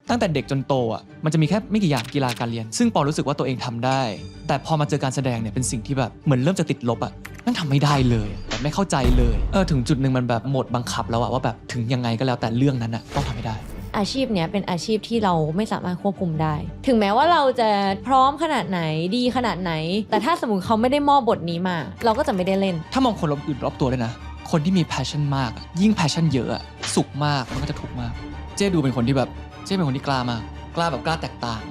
ตั้งแต่เด็กจนโตอ่ะมันจะมีแค่ไม่กี่อย่างกีฬาการเรียนซึ่งปอรู้สึกว่าตัวเองทำได้แต่พอมาเจอการแสดงเนี่ยเป็นสิ่งที่แบบเหมือนเริ่มจะติดลบอ่ะนั่นทำไม่ได้เลยแบบไม่เข้าใจเลยถึงจุดนึงมันแบบหมดบังคับแล้วอ่ะว่าแบบถึงยังไงก็แล้วแต่เรื่องนั้นอ่ะต้องทำให้ได้อาชีพเนี้ยเป็นอาชีพที่เราไม่สามารถควบคุมได้ถึงแม้ว่าเราจะพร้อมขนาดไหนดีขนาดไหนแต่ถ้าสมมุติเขาไม่ได้มอบบทนี้มาเราก็จะไม่ได้เล่นถ้ามองคนอื่นรอบตัวด้วยนะคนที่มี passion มากยิ่ง passion เยอะสุขมากมันก็จะทุกข์มากเจ๊ดูเป็นคนที่แบบเจ๊เป็นคนที่กล้ามากกล้าแบบกล้าแตกต่าง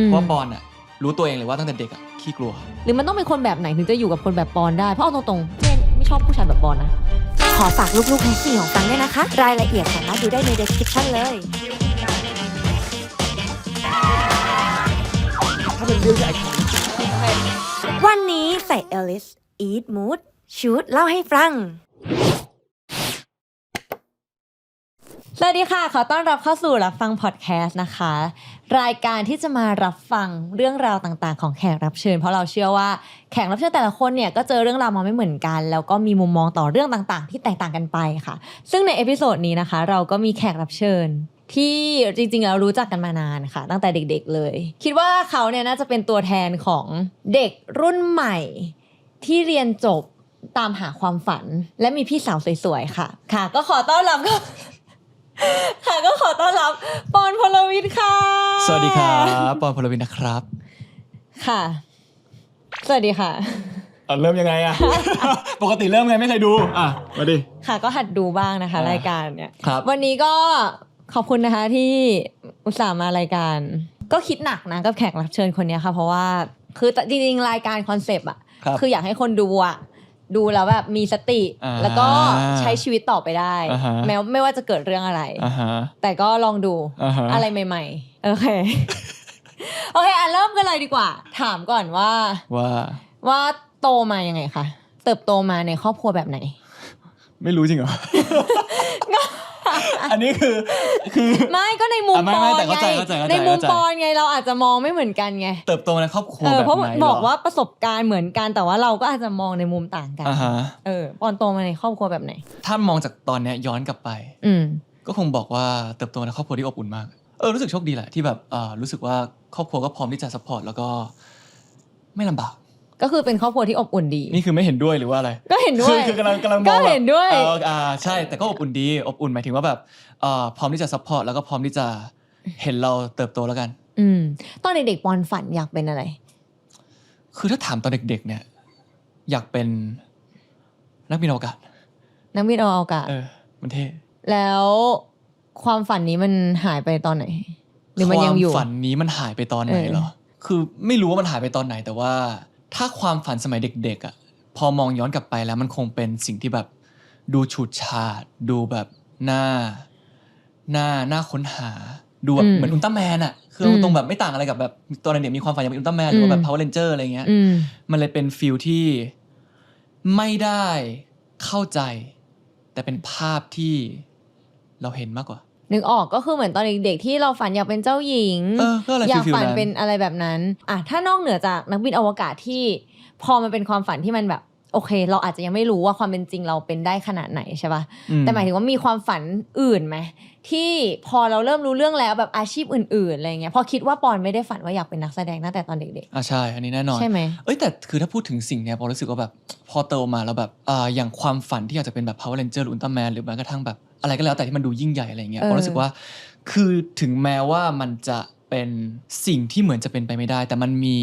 เพราะว่าปอนอ่ะรู้ตัวเองเลยว่าตั้งแต่เด็กอ่ะขี้กลัวหรือมันต้องเป็นคนแบบไหนถึงจะอยู่กับคนแบบปอนได้เพราะเอาตรงๆเจ๊ไม่ชอบผู้ชายแบบปอนนะขอฝากลูกๆแฮกซี่ของฟังด้วยนะคะรายละเอียดสามารถดูได้ใน description เลยวันนี้ใส่เอลิส Eat Mood ชูดเล่าให้ฟังสวัสดีค่ะขอต้อนรับเข้าสู่รับฟังพอดแคสต์นะคะรายการที่จะมารับฟังเรื่องราวต่างๆของแขกรับเชิญเพราะเราเชื่อว่าแขกรับเชิญแต่ละคนเนี่ยก็เจอเรื่องราวมาไม่เหมือนกันแล้วก็มีมุมมองต่อเรื่องต่างๆที่แตกต่างกันไปค่ะซึ่งในเอพิโซดนี้นะคะเราก็มีแขกรับเชิญที่จริงๆเรารู้จักกันมานานค่ะตั้งแต่เด็กๆเลยคิดว่าเขาเนี่ยน่าจะเป็นตัวแทนของเด็กรุ่นใหม่ที่เรียนจบตามหาความฝันและมีพี่สาวสวยๆค่ะก็ขอต้อนรับก็ขอต้อนรับปอนพลวิทย์ค่ะสวัสดีครับปอนพลวิทย์นะครับค่ะสวัสดีค่ะเริ่มยังไงอะปกติเริ่มไงไม่เคยดูมาดิค่ะก็หัดดูบ้างนะคะรายการเนี่ยครับวันนี้ก็ขอบคุณนะคะที่อุตส่าห์มารายการก็คิดหนักนะกับแขกรับเชิญคนนี้ค่ะเพราะว่าคือจริงๆรายการคอนเซปต์อะคืออยากให้คนดูอะดูแล้วแบบมีสติแล้วก็ใช้ชีวิตต่อไปได้ไม่ว่าจะเกิดเรื่องอะไรแต่ก็ลองดูอะไรใหม่ๆโอเคโอเคเริ่มกันเลยดีกว่าถามก่อนว่าโตมายังไงคะเติบโตมาในครอบครัวแบบไหนไม่รู้จริงเหรอ อันนี้คือไม่ก็ในมุมปอนไงในมุมปอนไงเราอาจจะมองไม่เหมือนกันไงเติบโตในครอบครัวแบบไหนเพราะบอกว่าประสบการณ์เหมือนกันแต่ว่าเราก็อาจจะมองในมุมต่างกันปอนโตมาในครอบครัวแบบไหนถ้ามองจากตอนเนี้ยย้อนกลับไปก็คงบอกว่าเติบโตในครอบครัวที่อบอุ่นมากรู้สึกโชคดีแหละที่แบบรู้สึกว่าครอบครัวก็พร้อมที่จะซัพพอร์ตแล้วก็ไม่ลำบากก็คือเป็นครอบครัวที่อบอุ่นดีนี่คือไม่เห็นด้วยหรือว่าอะไรก็เห็นด้วยคือกำลังมองก็เห็นด้วยใช่แต่ก็อบอุ่นดีอบอุ่นหมายถึงว่าแบบพร้อมที่จะซัพพอร์ตแล้วก็พร้อมที่จะเห็นเราเติบโตแล้วกันตอนเด็กๆปอนฝันอยากเป็นอะไรคือถ้าถามตอนเด็กๆเนี่ยอยากเป็นนักบินอวกาศมันเท่แล้วความฝันนี้มันหายไปตอนไหนหรือมันยังอยู่ความฝันนี้มันหายไปตอนไหนเหรอคือไม่รู้ว่ามันหายไปตอนไหนแต่ว่าถ้าความฝันสมัยเด็กๆอ่ะพอมองย้อนกลับไปแล้วมันคงเป็นสิ่งที่แบบดูฉูดฉาดดูแบบน่าค้นหาดูแบบเหมือนอุลตร้าแมนอ่ะคือตรงแบบไม่ต่างอะไรกับแบบตอนเด็กมีความฝันอยากเป็นอุลตร้าแมนหรือว่าแบบ Power Ranger อะไรเงี้ยมันเลยเป็นฟีลที่ไม่ได้เข้าใจแต่เป็นภาพที่เราเห็นมากกว่านึกออกก็คือเหมือนตอนเด็กๆที่เราฝันอยากเป็นเจ้าหญิงอยากฝันเป็นอะไรแบบนั้นถ้านอกเหนือจากนักบินอวกาศที่พอมันเป็นความฝันที่มันแบบโอเคเราอาจจะยังไม่รู้ว่าความเป็นจริงเราเป็นได้ขนาดไหนใช่ป่ะแต่หมายถึงว่ามีความฝันอื่นไหมที่พอเราเริ่มรู้เรื่องแล้วแบบอาชีพอื่นๆอะไรเงี้ยพอคิดว่าปอนไม่ได้ฝันว่าอยากเป็นนักแสดงตั้งแต่ตอนเด็กๆใช่อันนี้แน่นอนใช่ไหมแต่คือถ้าพูดถึงสิ่งเนี้ยปอนรู้สึกว่าแบบพอโตมาแล้วแบบอย่างความฝันที่อยากจะเป็นแบบ Power Ranger หรือ Ultraman หรือแม้กระทั่งแบบอะไรก็แล้วแต่ที่มันดูยิ่งใหญ่อะไรเงี้ยปอนรู้สึกว่าคือถึงแม้ว่ามันจะเป็นสิ่งที่เหมือนจะเป็นไปไม่ได้แต่มันมี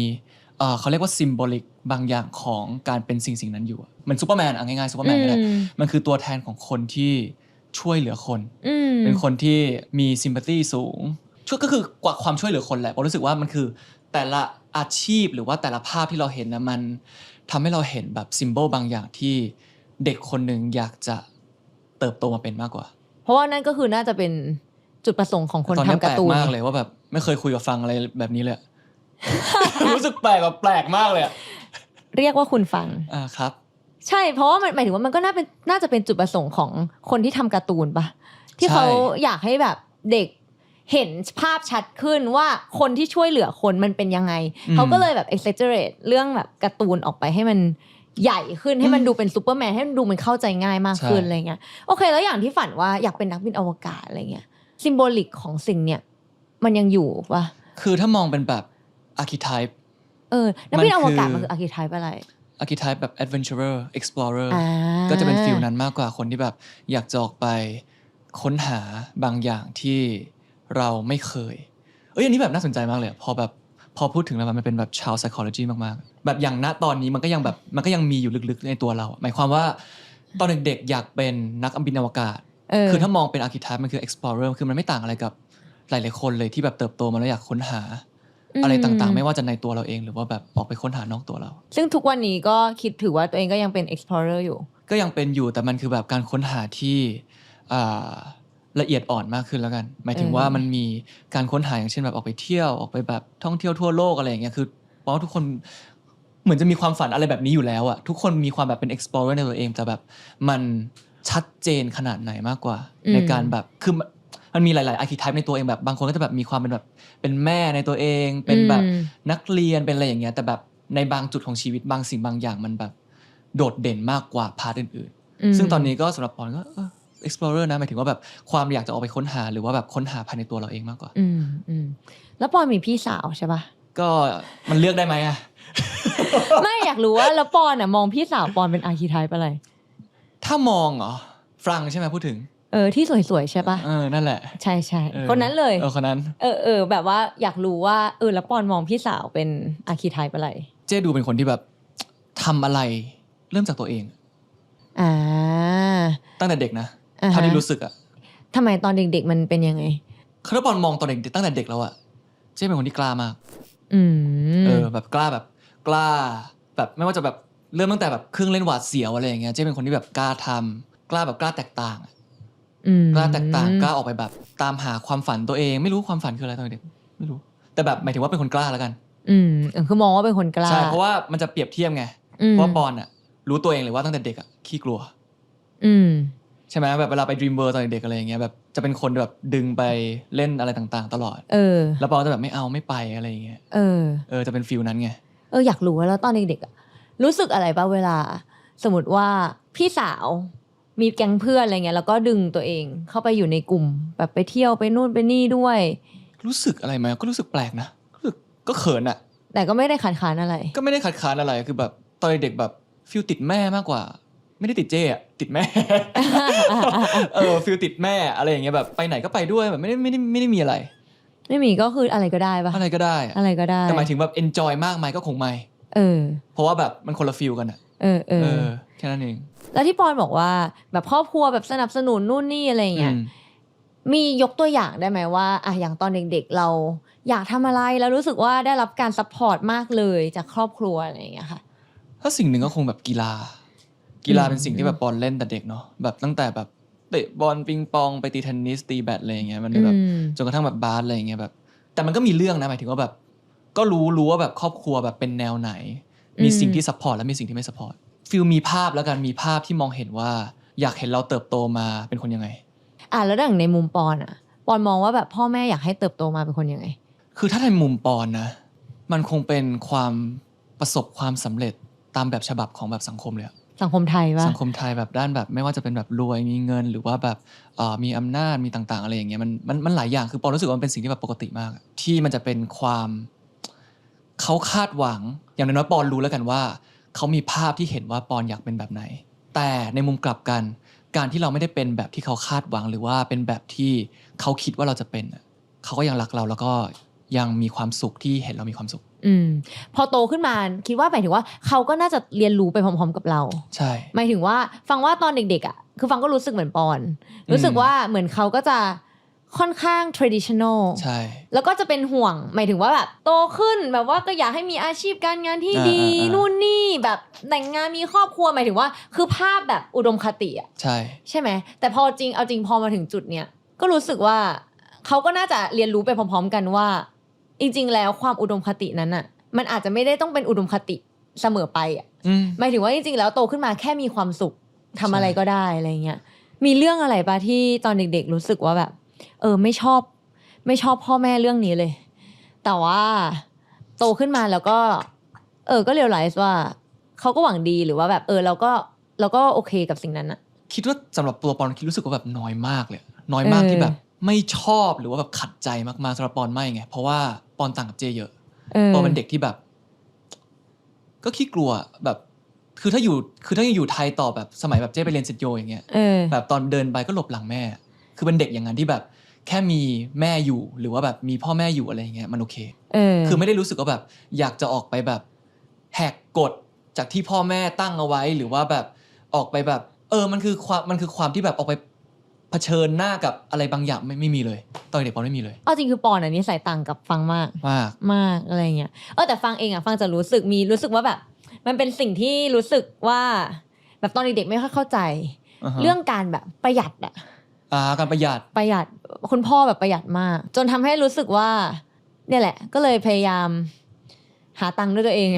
เขาเรียกว่าซิมโบลิกบางอย่างของการเป็นสิ่งนั้นอยู่มันซูเปอร์แมนง่ายๆซูเปอร์แมนก็ได้มันคือตัวแทนของคนที่ช่วยเหลือคนเป็นคนที่มีซิมพัตตีสูงก็คือกว่าความช่วยเหลือคนแหละผมรู้สึกว่ามันคือแต่ละอาชีพหรือว่าแต่ละภาพที่เราเห็นนะมันทำให้เราเห็นแบบซิมโบลบางอย่างที่เด็กคนหนึ่งอยากจะเติบโตมาเป็นมากกว่าเพราะว่านั่นก็คือน่าจะเป็นจุดประสงค์ของคนทำการ์ตูนมากเลยว่าแบบไม่เคยคุยกับฟังอะไรแบบนี้เลย รู้สึกแปลกมากเลยเรียกว่าคุณฟังครับใช่เพราะว่ามันหมายถึงว่ามันก็น่าจะเป็นจุดประสงค์ของคนที่ทำการ์ตูนปะที่เขาอยากให้แบบเด็กเห็นภาพชัดขึ้นว่าคนที่ช่วยเหลือคนมันเป็นยังไงเขาก็เลยแบบ exaggerate เรื่องแบบการ์ตูนออกไปให้มันใหญ่ขึ้นให้มันดูเป็นซูเปอร์แมนให้มันดูมันเข้าใจง่ายมากขึ้นอะไรเงี้ยโอเคแล้วอย่างที่ฝันว่าอยากเป็นนักบินอวกาศอะไรเงี้ยซิมโบลิกของสิ่งเนี้ย มันยังอยู่ปะคือถ้ามองเป็นแบบ archetype นักบินอวกาศมันคือ archetype อะไร archetype แบบ adventurer explorer ก็จะเป็นฟีลนั้นมากกว่าคนที่แบบอยากจะออกไปค้นหาบางอย่างที่เราไม่เคยอันนี้แบบน่าสนใจมากเลยพอพูดถึงแล้วมันเป็นแบบชาว psychology มากๆแบบอย่างณตอนนี้มันก็ยังมีอยู่ลึกๆในตัวเราหมายความว่าตอนเด็กๆอยากเป็นนักบินอวกาศคือถ้ามองเป็น archetype มันคือ explorer คือมันไม่ต่างอะไรกับหลายๆคนเลยที่แบบเติบโตมาแล้วอยากค้นหาอะไรต่างๆไม่ว่าจะในตัวเราเองหรือว่าแบบออกไปค้นหานอกตัวเราซึ่งทุกวันนี้ก็คิดถือว่าตัวเองก็ยังเป็น explorer อยู่ก็ยังเป็นอยู่แต่มันคือแบบการค้นหาที่ละเอียดอ่อนมากขึ้นแล้วกันหมายถึงว่ามันมีการค้นหาอย่างเช่นแบบออกไปเที่ยวออกไปแบบท่องเที่ยวทั่วโลกอะไรอย่างเงี้ยคือเพราะว่าทุกคนเหมือนจะมีความฝันอะไรแบบนี้อยู่แล้วอะทุกคนมีความแบบเป็น explorer ในตัวเองแต่แบบมันชัดเจนขนาดไหนมากกว่าในการแบบคือมันมีหลายๆ archetype ในตัวเองแบบบางคนก็จะแบบมีความเป็นแบบเป็นแม่ในตัวเองเป็นแบบนักเรียนเป็นอะไรอย่างเงี้ยแต่แบบในบางจุดของชีวิตบางสิ่งบางอย่างมันแบบโดดเด่นมากกว่าพาร์ทอื่นๆซึ่งตอนนี้ก็สำหรับปอนก็explorer นะหมายถึงว่าแบบความอยากจะออกไปค้นหาหรือว่าแบบค้นหาภายในตัวเราเองมากกว่าแล้วปอนมีพี่สาวใช่ปะก็มันเลือกได้ไหมอะ ไม่อยากรู้ว่าแล้วปอนมองพี่สาวปอนเป็นอาร์คีไทป์อะไรถ้ามองเหรอฟรังใช่ไหมพูดถึงที่สวยๆใช่ปะนั่นแหละใช่ๆคนนั้นเลยคนนั้นแบบว่าอยากรู้ว่าแล้วปอนมองพี่สาวเป็นอาร์คีไทป์อะไรเจ๊ดูเป็นคนที่แบบทำอะไรเริ่มจากตัวเองตั้งแต่เด็กนะเท่าที่รู้สึกอะทำไมตอนเด็กๆมันเป็นยังไงคือถ้าปอนมองตอนเด็กตั้งแต่เด็กแล้วอะเจ๊เป็นคนที่กล้ามากแบบกล้าแบบไม่ว่าจะแบบเริ่มตั้งแต่แบบเครื่องเล่นหวาดเสียวอะไรอย่างเงี้ยเจ๊เป็นคนที่แบบกล้าทำกล้าแบบกล้าแตกต่างกล้าแตกต่างกล้าออกไปแบบตามหาความฝันตัวเองไม่รู้ความฝันคืออะไรตอนเด็กไม่รู้แต่แบบหมายถึงว่าเป็นคนกล้าแล้วกันคือมองว่าเป็นคนกล้าใช่เพราะว่ามันจะเปรียบเทียบไงเพราะว่าปอนอะรู้ตัวเองเลยว่าตั้งแต่เด็กอะขี้กลัวใช่ไหมแบบเวลาไป Dream World ตอนเด็กอะไรอย่างเงี้ยแบบจะเป็นคนแบบดึงไปเล่นอะไรต่างๆตลอดแล้วปอจะแบบไม่เอาไม่ไปอะไรอย่างเงี้ยจะเป็นฟีลนั้นไงอยากรู้ว่าแล้วตอนเด็กๆรู้สึกอะไรป่ะเวลาสมมติว่าพี่สาวมีแก๊งเพื่อนอะไรเงี้ยแล้วก็ดึงตัวเองเข้าไปอยู่ในกลุ่มแบบไปเที่ยวไปนู่นไปนี่ด้วยรู้สึกอะไรไหมก็รู้สึกแปลกนะก็เขินอะแต่ก็ไม่ได้ขัดขานอะไรก็ไม่ได้ขัดขานอะไรคือแบบตอนเด็กแบบฟีลติดแม่มากกว่าไม่ได้ติดเจ๊อะติดแม่ ฟีลติดแม่อะไรอย่างเงี้ยแบบไปไหนก็ไปด้วยแบบไม่ได้มีอะไรไม่มีก็คืออะไรก็ได้ปะอะไรก็ได้อะไรก็ได้แต่หมายถึงแบบ enjoy มากไหมก็คงไม่เพราะว่าแบบมันคนละฟีลกันอะแค่นั้นเองแล้วที่ปอนบอกว่าแบบครอบครัวแบบสนับสนุนนู่นนี่อะไรอย่างเงี้ยมียกตัวอย่างได้ไหมว่าอย่างตอนเด็กๆเราอยากทำอะไรแล้วรู้สึกว่าได้รับการซัพพอร์ตมากเลยจากครอบครัวอะไรอย่างเงี้ยค่ะถ้าสิ่งหนึ่งก็คงแบบกีฬาเป็นสิ่งที่แบบปอนเล่นแต่เด็กเนาะแบบตั้งแต่แบบเตะบอลปิงปองไปตีเทนนิสตีแบดอะไรอย่างเงี้ยมันแบบจนกระทั่งแบบบาสอะไรอย่างเงี้ยแบบแต่มันก็มีเรื่องนะหมายถึงว่าแบบก็รู้ว่าแบบครอบครัวแบบเป็นแนวไหนมีสิ่งที่ซัพพอร์ตและมีสิ่งที่ไม่ซัพพอร์ตฟีลมีภาพแล้วกันมีภาพที่มองเห็นว่าอยากเห็นเราเติบโตมาเป็นคนยังไงแล้วอย่างในมุมปอนปอนมองว่าแบบพ่อแม่อยากให้เติบโตมาเป็นคนยังไงคือถ้าในมุมปอนนะมันคงเป็นความประสบความสำเร็จตามแบบฉบับของแบบสังคมเลยสังคมไทยป่ะสังคมไทยแบบด้านแบบไม่ว่าจะเป็นแบบรวยมีเงินหรือว่าแบบมีอำนาจมีต่างๆอะไรอย่างเงี้ยมันหลายอย่างคือปอนรู้สึกว่ามันเป็นสิ่งที่แบบปกติมากที่มันจะเป็นความเขาคาดหวังอย่างน้อยๆปอนรู้แล้วกันว่าเขามีภาพที่เห็นว่าปอนอยากเป็นแบบไหนแต่ในมุมกลับกันการที่เราไม่ได้เป็นแบบที่เขาคาดหวังหรือว่าเป็นแบบที่เขาคิดว่าเราจะเป็นเขาก็ยังรักเราแล้วก็ยังมีความสุขที่เห็นเรามีความสุขพอโตขึ้นมาคิดว่าหมายถึงว่าเขาก็น่าจะเรียนรู้ไปพร้อมๆกับเราใช่หมายถึงว่าฟังว่าตอนเด็กๆคือฟังก็รู้สึกเหมือนปอนรู้สึกว่าเหมือนเขาก็จะค่อนข้าง traditional ใช่แล้วก็จะเป็นห่วงหมายถึงว่าแบบโตขึ้นแบบว่าก็อยากให้มีอาชีพการงานที่ดีนู่นนี่แบบแต่งงานมีครอบครัวหมายถึงว่าคือภาพแบบอุดมคติใช่ไหมแต่พอจริงเอาจริงพอมาถึงจุดเนี้ยก็รู้สึกว่าเขาก็น่าจะเรียนรู้ไปพร้อมๆกันว่าจริงๆแล้วความอุดมคตินั้นมันอาจจะไม่ได้ต้องเป็นอุดมคติเสมอไปหมายถึงว่าจริงๆแล้วโตขึ้นมาแค่มีความสุขทำอะไรก็ได้อะไรเงี้ยมีเรื่องอะไรป่ะที่ตอนเด็กๆรู้สึกว่าแบบไม่ชอบพ่อแม่เรื่องนี้เลยแต่ว่าโตขึ้นมาแล้วก็ก็เรียลไลซ์ว่าเขาก็หวังดีหรือว่าแบบเราก็โอเคกับสิ่งนั้นคิดว่าสำหรับตัวปอนคิดรู้สึกว่าแบบน้อยมากเลยน้อยมากที่แบบ ไม่ชอบหรือว่าแบบขัดใจมากๆสำหรับปอนไม่ไงเพราะว่าปอนต่างกับเจเยอะปอนเป็นเด็กที่แบบก็ขี้กลัวแบบคือถ้ายังอยู่ไทยต่อแบบสมัยแบบเจ๊ไปเรียนเซนโยอย่างเงี้ยแบบตอนเดินไปก็หลบหลังแม่คือเป็นเด็กอย่างนั้นที่แบบแค่มีแม่อยู่หรือว่าแบบมีพ่อแม่อยู่อะไรอย่างเงี้ยมันโอเคคือไม่ได้รู้สึกว่าแบบอยากจะออกไปแบบแหกกฎจากที่พ่อแม่ตั้งเอาไว้หรือว่าแบบออกไปแบบมันคือความที่แบบออกไปเผชิญหน้ากับอะไรบางอย่างไม่มีเลยตอนเด็กปอนไม่มีเลยเอาจริงคือปอนอันนี้ใส่ต่างกับฟังมากอะไรเงี้ยแต่ฟังเองฟังจะรู้สึกว่าแบบมันเป็นสิ่งที่รู้สึกว่าแบบตอนเด็กๆไม่ค่อยเข้าใจเรื่องการแบบประหยัดการประหยัดคุณพ่อแบบประหยัดมากจนทำให้รู้สึกว่าเนี่ยแหละก็เลยพยายามหาตังค์ด้วยตัวเอง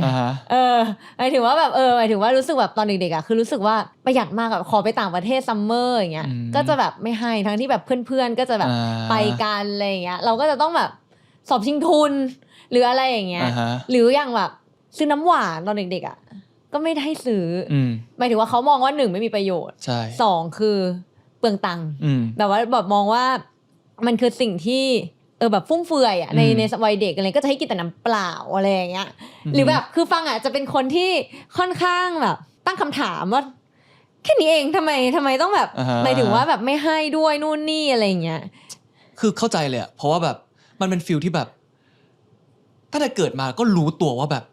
หมายถึงว่าแบบหมายถึงว่ารู้สึกแบบตอนเด็กๆคือรู้สึกว่าประหยัดมากขอไปต่างประเทศซัมเมอร์อย่างเงี้ยก็จะแบบไม่ให้ทั้งที่แบบเพื่อนๆก็จะแบบไปกันอะไรอย่างเงี้ยเราก็จะต้องแบบสอบชิงทุนหรืออะไรอย่างเงี้ยหรืออย่างแบบซื้อน้ำหวานตอนเด็กๆก็ไม่ได้ซื้อหมายถึงว่าเขามองว่า1ไม่มีประโยชน์2คือเปลืองตังค์แบบว่าแบบมองว่ามันคือสิ่งที่แบบฟุ่มเฟือยในวัยเด็กอะไรก็จะให้กินแต่น้ำเปล่าอะไรอย่างเงี้ยหรือแบบคือฟังจะเป็นคนที่ค่อนข้างแบบตั้งคำถามว่าแค่นี้เองทำไมต้องแบบหมายถึงว่าแบบไม่ให้ด้วยนู่นนี่อะไรอย่างเงี้ยคือเข้าใจเลยเพราะว่าแบบมันเป็นฟีลที่แบบตั้งแต่เกิดมาก็รู้ตัวว่าแบบ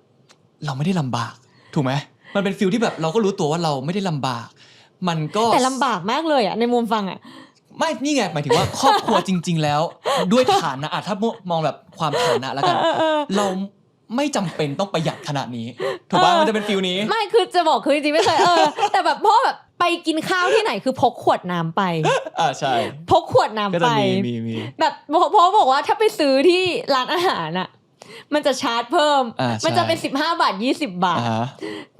เราไม่ได้ลำบากถูกไหมมันเป็นฟีลที่แบบเราก็รู้ตัวว่าเราไม่ได้ลำบากมันก็แต่ลำบากมากเลยในมุมฟังไม่นี่ไงหมายถึงว่าครอบครัวจริงๆแล้วด้วยฐานะถ้ามองแบบความฐานะแล้วกันเราไม่จำเป็นต้องประหยัดขนาดนี้ถูกป่ะมันจะเป็นฟีลนี้ไม่คือจะบอกคือจริงๆไม่เคยแต่แบบพ่อแบบไปกินข้าวที่ไหนคือพกขวดน้ำไปใช่พกขวดน้ำไปมีแบบพ่อบอกว่าถ้าไปซื้อที่ร้านอาหารมันจะชาร์จเพิ่มมันจะเป็น15 บาท20 บาท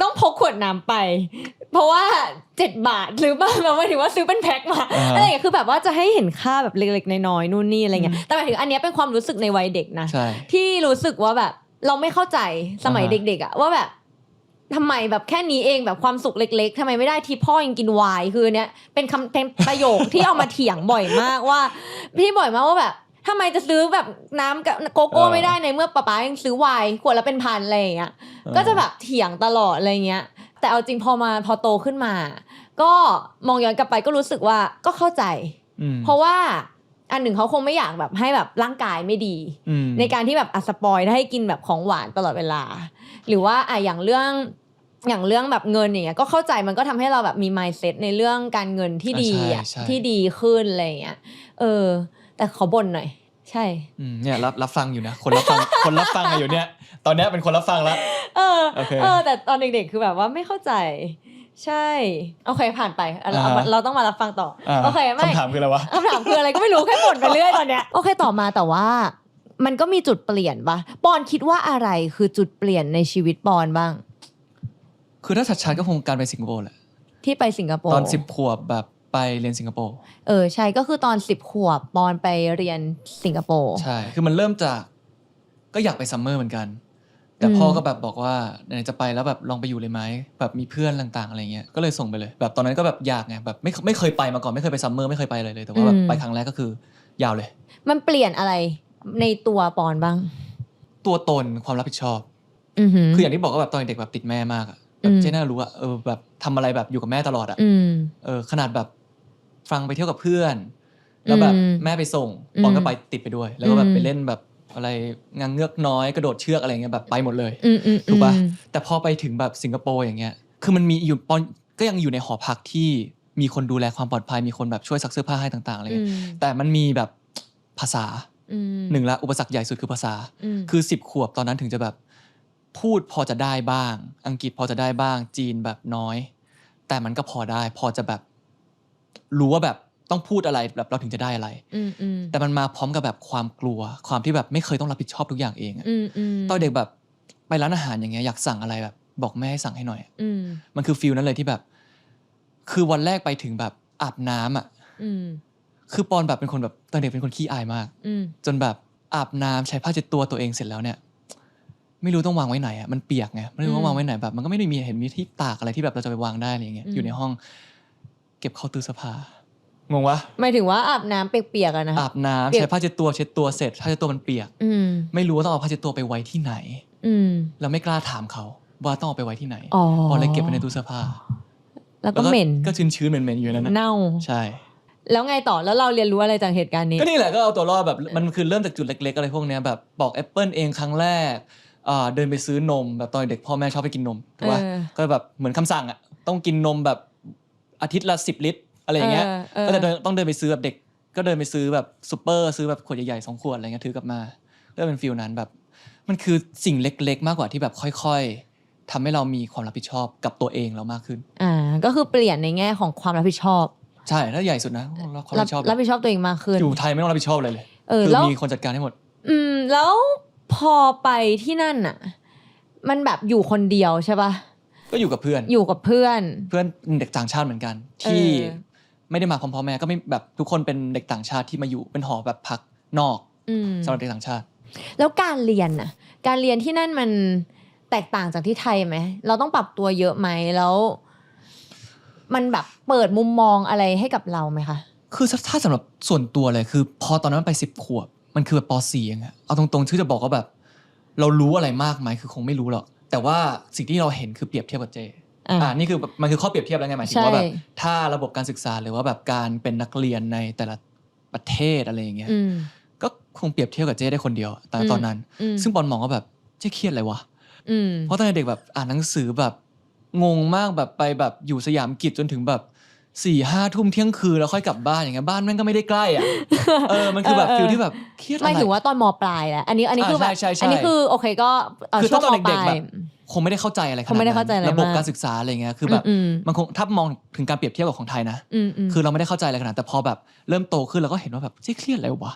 ต้องพกขวดน้ำไปเพราะว่า7 บาทหรือว่าหมายถึงว่าซื้อเป็นแพ็คมาอะไรอย่างเงี้ยคือแบบว่าจะให้เห็นค่าแบบเล็กๆน้อยๆนู่นนี่อะไรเงี้ยแต่หมายถึงอันนี้เป็นความรู้สึกในวัยเด็กนะที่รู้สึกว่าแบบเราไม่เข้าใจสมัยเด็กๆว่าแบบทำไมแบบแค่นี้เองแบบความสุขเล็กๆทำไมไม่ได้ที่พ่อยังกินไวน์คือเนี้ยเป็นประโยคที่เอามาเถียงบ่อยมากว่าพี่บ่อยมากว่าแบบทำไมจะซื้อแบบน้ำกับโกโก้ไม่ได้ในเมื่อป๊ายังซื้อไวน์ขวดละเป็นพันอะไรอย่างเงี้ยก็จะแบบเถียงตลอดอะไรเงี้ยแต่เอาจริงพอโตขึ้นมาก็มองย้อนกลับไปก็รู้สึกว่าก็เข้าใจเพราะว่าอันหนึ่งเขาคงไม่อยากแบบให้แบบร่างกายไม่ดีในการที่แบบสปอยให้กินแบบของหวานตลอดเวลาหรือว่าอย่างเรื่องแบบเงินอย่างเงี้ยก็เข้าใจมันก็ทำให้เราแบบมี mindset ในเรื่องการเงินที่ดีที่ดีขึ้นอะไรเงี้ยแต่ขอบ่นหน่อยใช่เนี่ยรับฟังอยู่นะคนรับฟังอยู่เนี่ยตอนนี้เป็นคนรับฟังแล้วแต่ตอนเด็กๆคือแบบว่าไม่เข้าใจใช่โอเคผ่านไปเราต้องมารับฟังต่อโอเคไม่คำถามคืออะไรวะคำถามคืออะไรก็ไม่รู้แค่บ่นไปเรื่อยตอนเนี้ยโอเคต่อมาแต่ว่ามันก็มีจุดเปลี่ยนปะปอนคิดว่าอะไรคือจุดเปลี่ยนในชีวิตปอนบ้างคือถ้าชัดๆก็คงการไปสิงคโปร์แหละที่ไปสิงคโปร์ตอน10 ขวบแบบไปเรียนสิงคโปร์ใช่ก็คือตอน10 ขวบปอนไปเรียนสิงคโปร์ใช่คือมันเริ่มจากก็อยากไปซัมเมอร์เหมือนกันแต่พ่อก็แบบบอกว่าไหนจะไปแล้วแบบลองไปอยู่เลยไหมแบบมีเพื่อนต่างๆอะไรเงี้ยก็เลยส่งไปเลยแบบตอนนั้นก็แบบอยากไงแบบไม่เคยไปมาก่อนไม่เคยไปซัมเมอร์ไม่เคยไปเลยแต่ว่าแบบไปครั้งแรกก็คือยาวเลยมันเปลี่ยนอะไรในตัวปอนบ้างตัวตนความรับผิดชอบคืออย่างที่บอกว่าแบบตอนเด็กแบบติดแม่มากอะแบบเจ๊น่ารู้อะแบบทำอะไรแบบอยู่กับแม่ตลอดอะขนาดแบบฟังไปเที่ยวกับเพื่อนแล้วแบบแม่ไปส่งปอนก็ไปติดไปด้วยแล้วก็แบบไปเล่นแบบอะไรงานเงือกน้อยกระโดดเชือกอะไรเงี้ยแบบไปหมดเลยถูกป่ะแต่พอไปถึงแบบสิงคโปร์อย่างเงี้ยคือมันมีอยู่ปอนก็ยังอยู่ในหอพักที่มีคนดูแลความปลอดภัยมีคนแบบช่วยซักเสื้อผ้าให้ต่างๆอะไรเงี้ยแต่มันมีแบบภาษาหนึ่งละอุปสรรคใหญ่สุดคือภาษาคือ10 ขวบตอนนั้นถึงจะแบบพูดพอจะได้บ้างอังกฤษพอจะได้บ้างจีนแบบน้อยแต่มันก็พอได้พอจะแบบรู้ว่าแบบต้องพูดอะไรแบบเราถึงจะได้อะไรแต่มันมาพร้อมกับแบบความกลัวความที่แบบไม่เคยต้องรับผิดชอบทุกอย่างเองตอนเด็กแบบไปร้านอาหารอย่างเงี้ยอยากสั่งอะไรแบบบอกแม่ให้สั่งให้หน่อยมันคือฟีลนั้นเลยที่แบบคือวันแรกไปถึงแบบอาบน้ำคือปอนแบบเป็นคนแบบตอนเด็กเป็นคนขี้อายมากจนแบบอาบน้ำใช้ผ้าเช็ดตัวตัวเองเสร็จแล้วเนี่ยไม่รู้ต้องวางไว้ไหนอ่ะมันเปียกไงไม่รู้ว่าวางไว้ไหนแบบมันก็ไม่ได้มีที่ตากอะไรที่แบบเราจะไปวางได้อะไรอย่างเงี้ยอยู่ในห้องเก็บเข้าตู้เสื้อผ้า งงวะ หมายถึงว่าอาบน้ำเปียกๆอะนะ อาบน้ำ เปียก ใช้ผ้าเช็ดตัวเสร็จผ้าเช็ดตัวมันเปียก ไม่รู้ว่าต้องเอาผ้าเช็ดตัวไปไว้ที่ไหนแล้วไม่กล้าถามเขาว่าต้องเอาไปไว้ที่ไหนปอนเลยเก็บไว้ในตู้เสื้อผ้าแล้วก็เหม็นก็ชื้นๆเหม็นๆอยู่นั่นนะเน่าใช่แล้วไงต่อแล้วเราเรียนรู้อะไรจากเหตุการณ์นี้ก็นี่แหละก็เอาตัวรอดแบบมันคือเริ่มจากจุดเล็กๆอะไรพวกเนี้ยแบบปอกแอปเปิลเองครั้งแรกเดินไปซื้อนมแบบตอนเด็กพ่อแม่ชอบไปกินนมถูกป่ะก็แบบเหมือนคำสั่งอ่ะต้องกินนมแบบอาทิตย์ละ10 ลิตรอะไรอย่างเงี้ยก็จะต้องเดินไปซื้อแบบเด็กก็เดินไปซื้อแบบซุปเปอร์ซื้อแบบขวดใหญ่ๆ2 ขวดอะไรเงี้ยถือกลับมาก็เป็นฟีลนั้นแบบมันคือสิ่งเล็กๆมากกว่าที่แบบค่อยๆทำให้เรามีความรับผิดชอบกับตัวเองเรามากขึ้นก็คือเปลี่ยนในแง่ของความรับผิดชอบใช่ถ้าใหญ่สุดนะความรับผิดชอบตัวเองมากขึ้นอยู่ไทยไม่ต้องรับผิดชอบเลยคือมีคนจัดการให้หมดแล้วพอไปที่นั่นน่ะมันแบบอยู่คนเดียวใช่ป่ะก็อยู่กับเพื่อนเด็กต่างชาติเหมือนกันที่ไม่ได้มาพร้อมพ่อแม่ก็ไม่แบบทุกคนเป็นเด็กต่างชาติที่มาอยู่เป็นหอแบบพักนอกสำหรับเด็กต่างชาติแล้วการเรียนน่ะการเรียนที่นั่นมันแตกต่างจากที่ไทยไหมเราต้องปรับตัวเยอะไหมแล้วมันแบบเปิดมุมมองอะไรให้กับเราไหมคะคือถ้าสำหรับส่วนตัวเลยคือพอตอนนั้นไป10 ขวบมันคือแบบป.4 เองอะเอาตรงๆที่จะบอกว่าแบบเรารู้อะไรมากไหมคือคงไม่รู้หรอกแต่ว่าสิ่งที่เราเห็นคือเปรียบเทียบกับเจนี่คือมันคือข้อเปรียบเทียบแล้วไงหมายถึงว่าแบบถ้าระบบการศึกษาหรือว่าแบบการเป็นนักเรียนในแต่ละประเทศอะไรอย่างเงี้ยก็คงเปรียบเทียบกับเจได้คนเดียวตอนนั้นซึ่งปอนมองว่าแบบเจเครียดอะไรวะเพราะตอนเด็กแบบอ่านหนังสือแบบงงมากแบบไปแบบอยู่สยามกิจจนถึงแบบ4-5 ทุ่มเที่ยงคืนแล้วค่อยกลับบ้านอย่างเงี้ยบ้านแม่งก็ไม่ได้ใกล้อ่ะมันคือแบบฟีลที่แบบเครียดอะไรไม่ถึงว่าตอนม.ปลายแหละอันนี้คือแบบอันนี้คือโอเคก็ช่วงม.ปลายคงไม่ได้เข้าใจอะไรขนาดนั้นระบบการศึกษาอะไรเงี้ยคือแบบมันคงถ้ามองถึงการเปรียบเทียบกับของไทยนะคือเราไม่ได้เข้าใจอะไรขนาดแต่พอแบบเริ่มโตขึ้นเราก็เห็นว่าแบบเจ๊เครียดอะไรวะ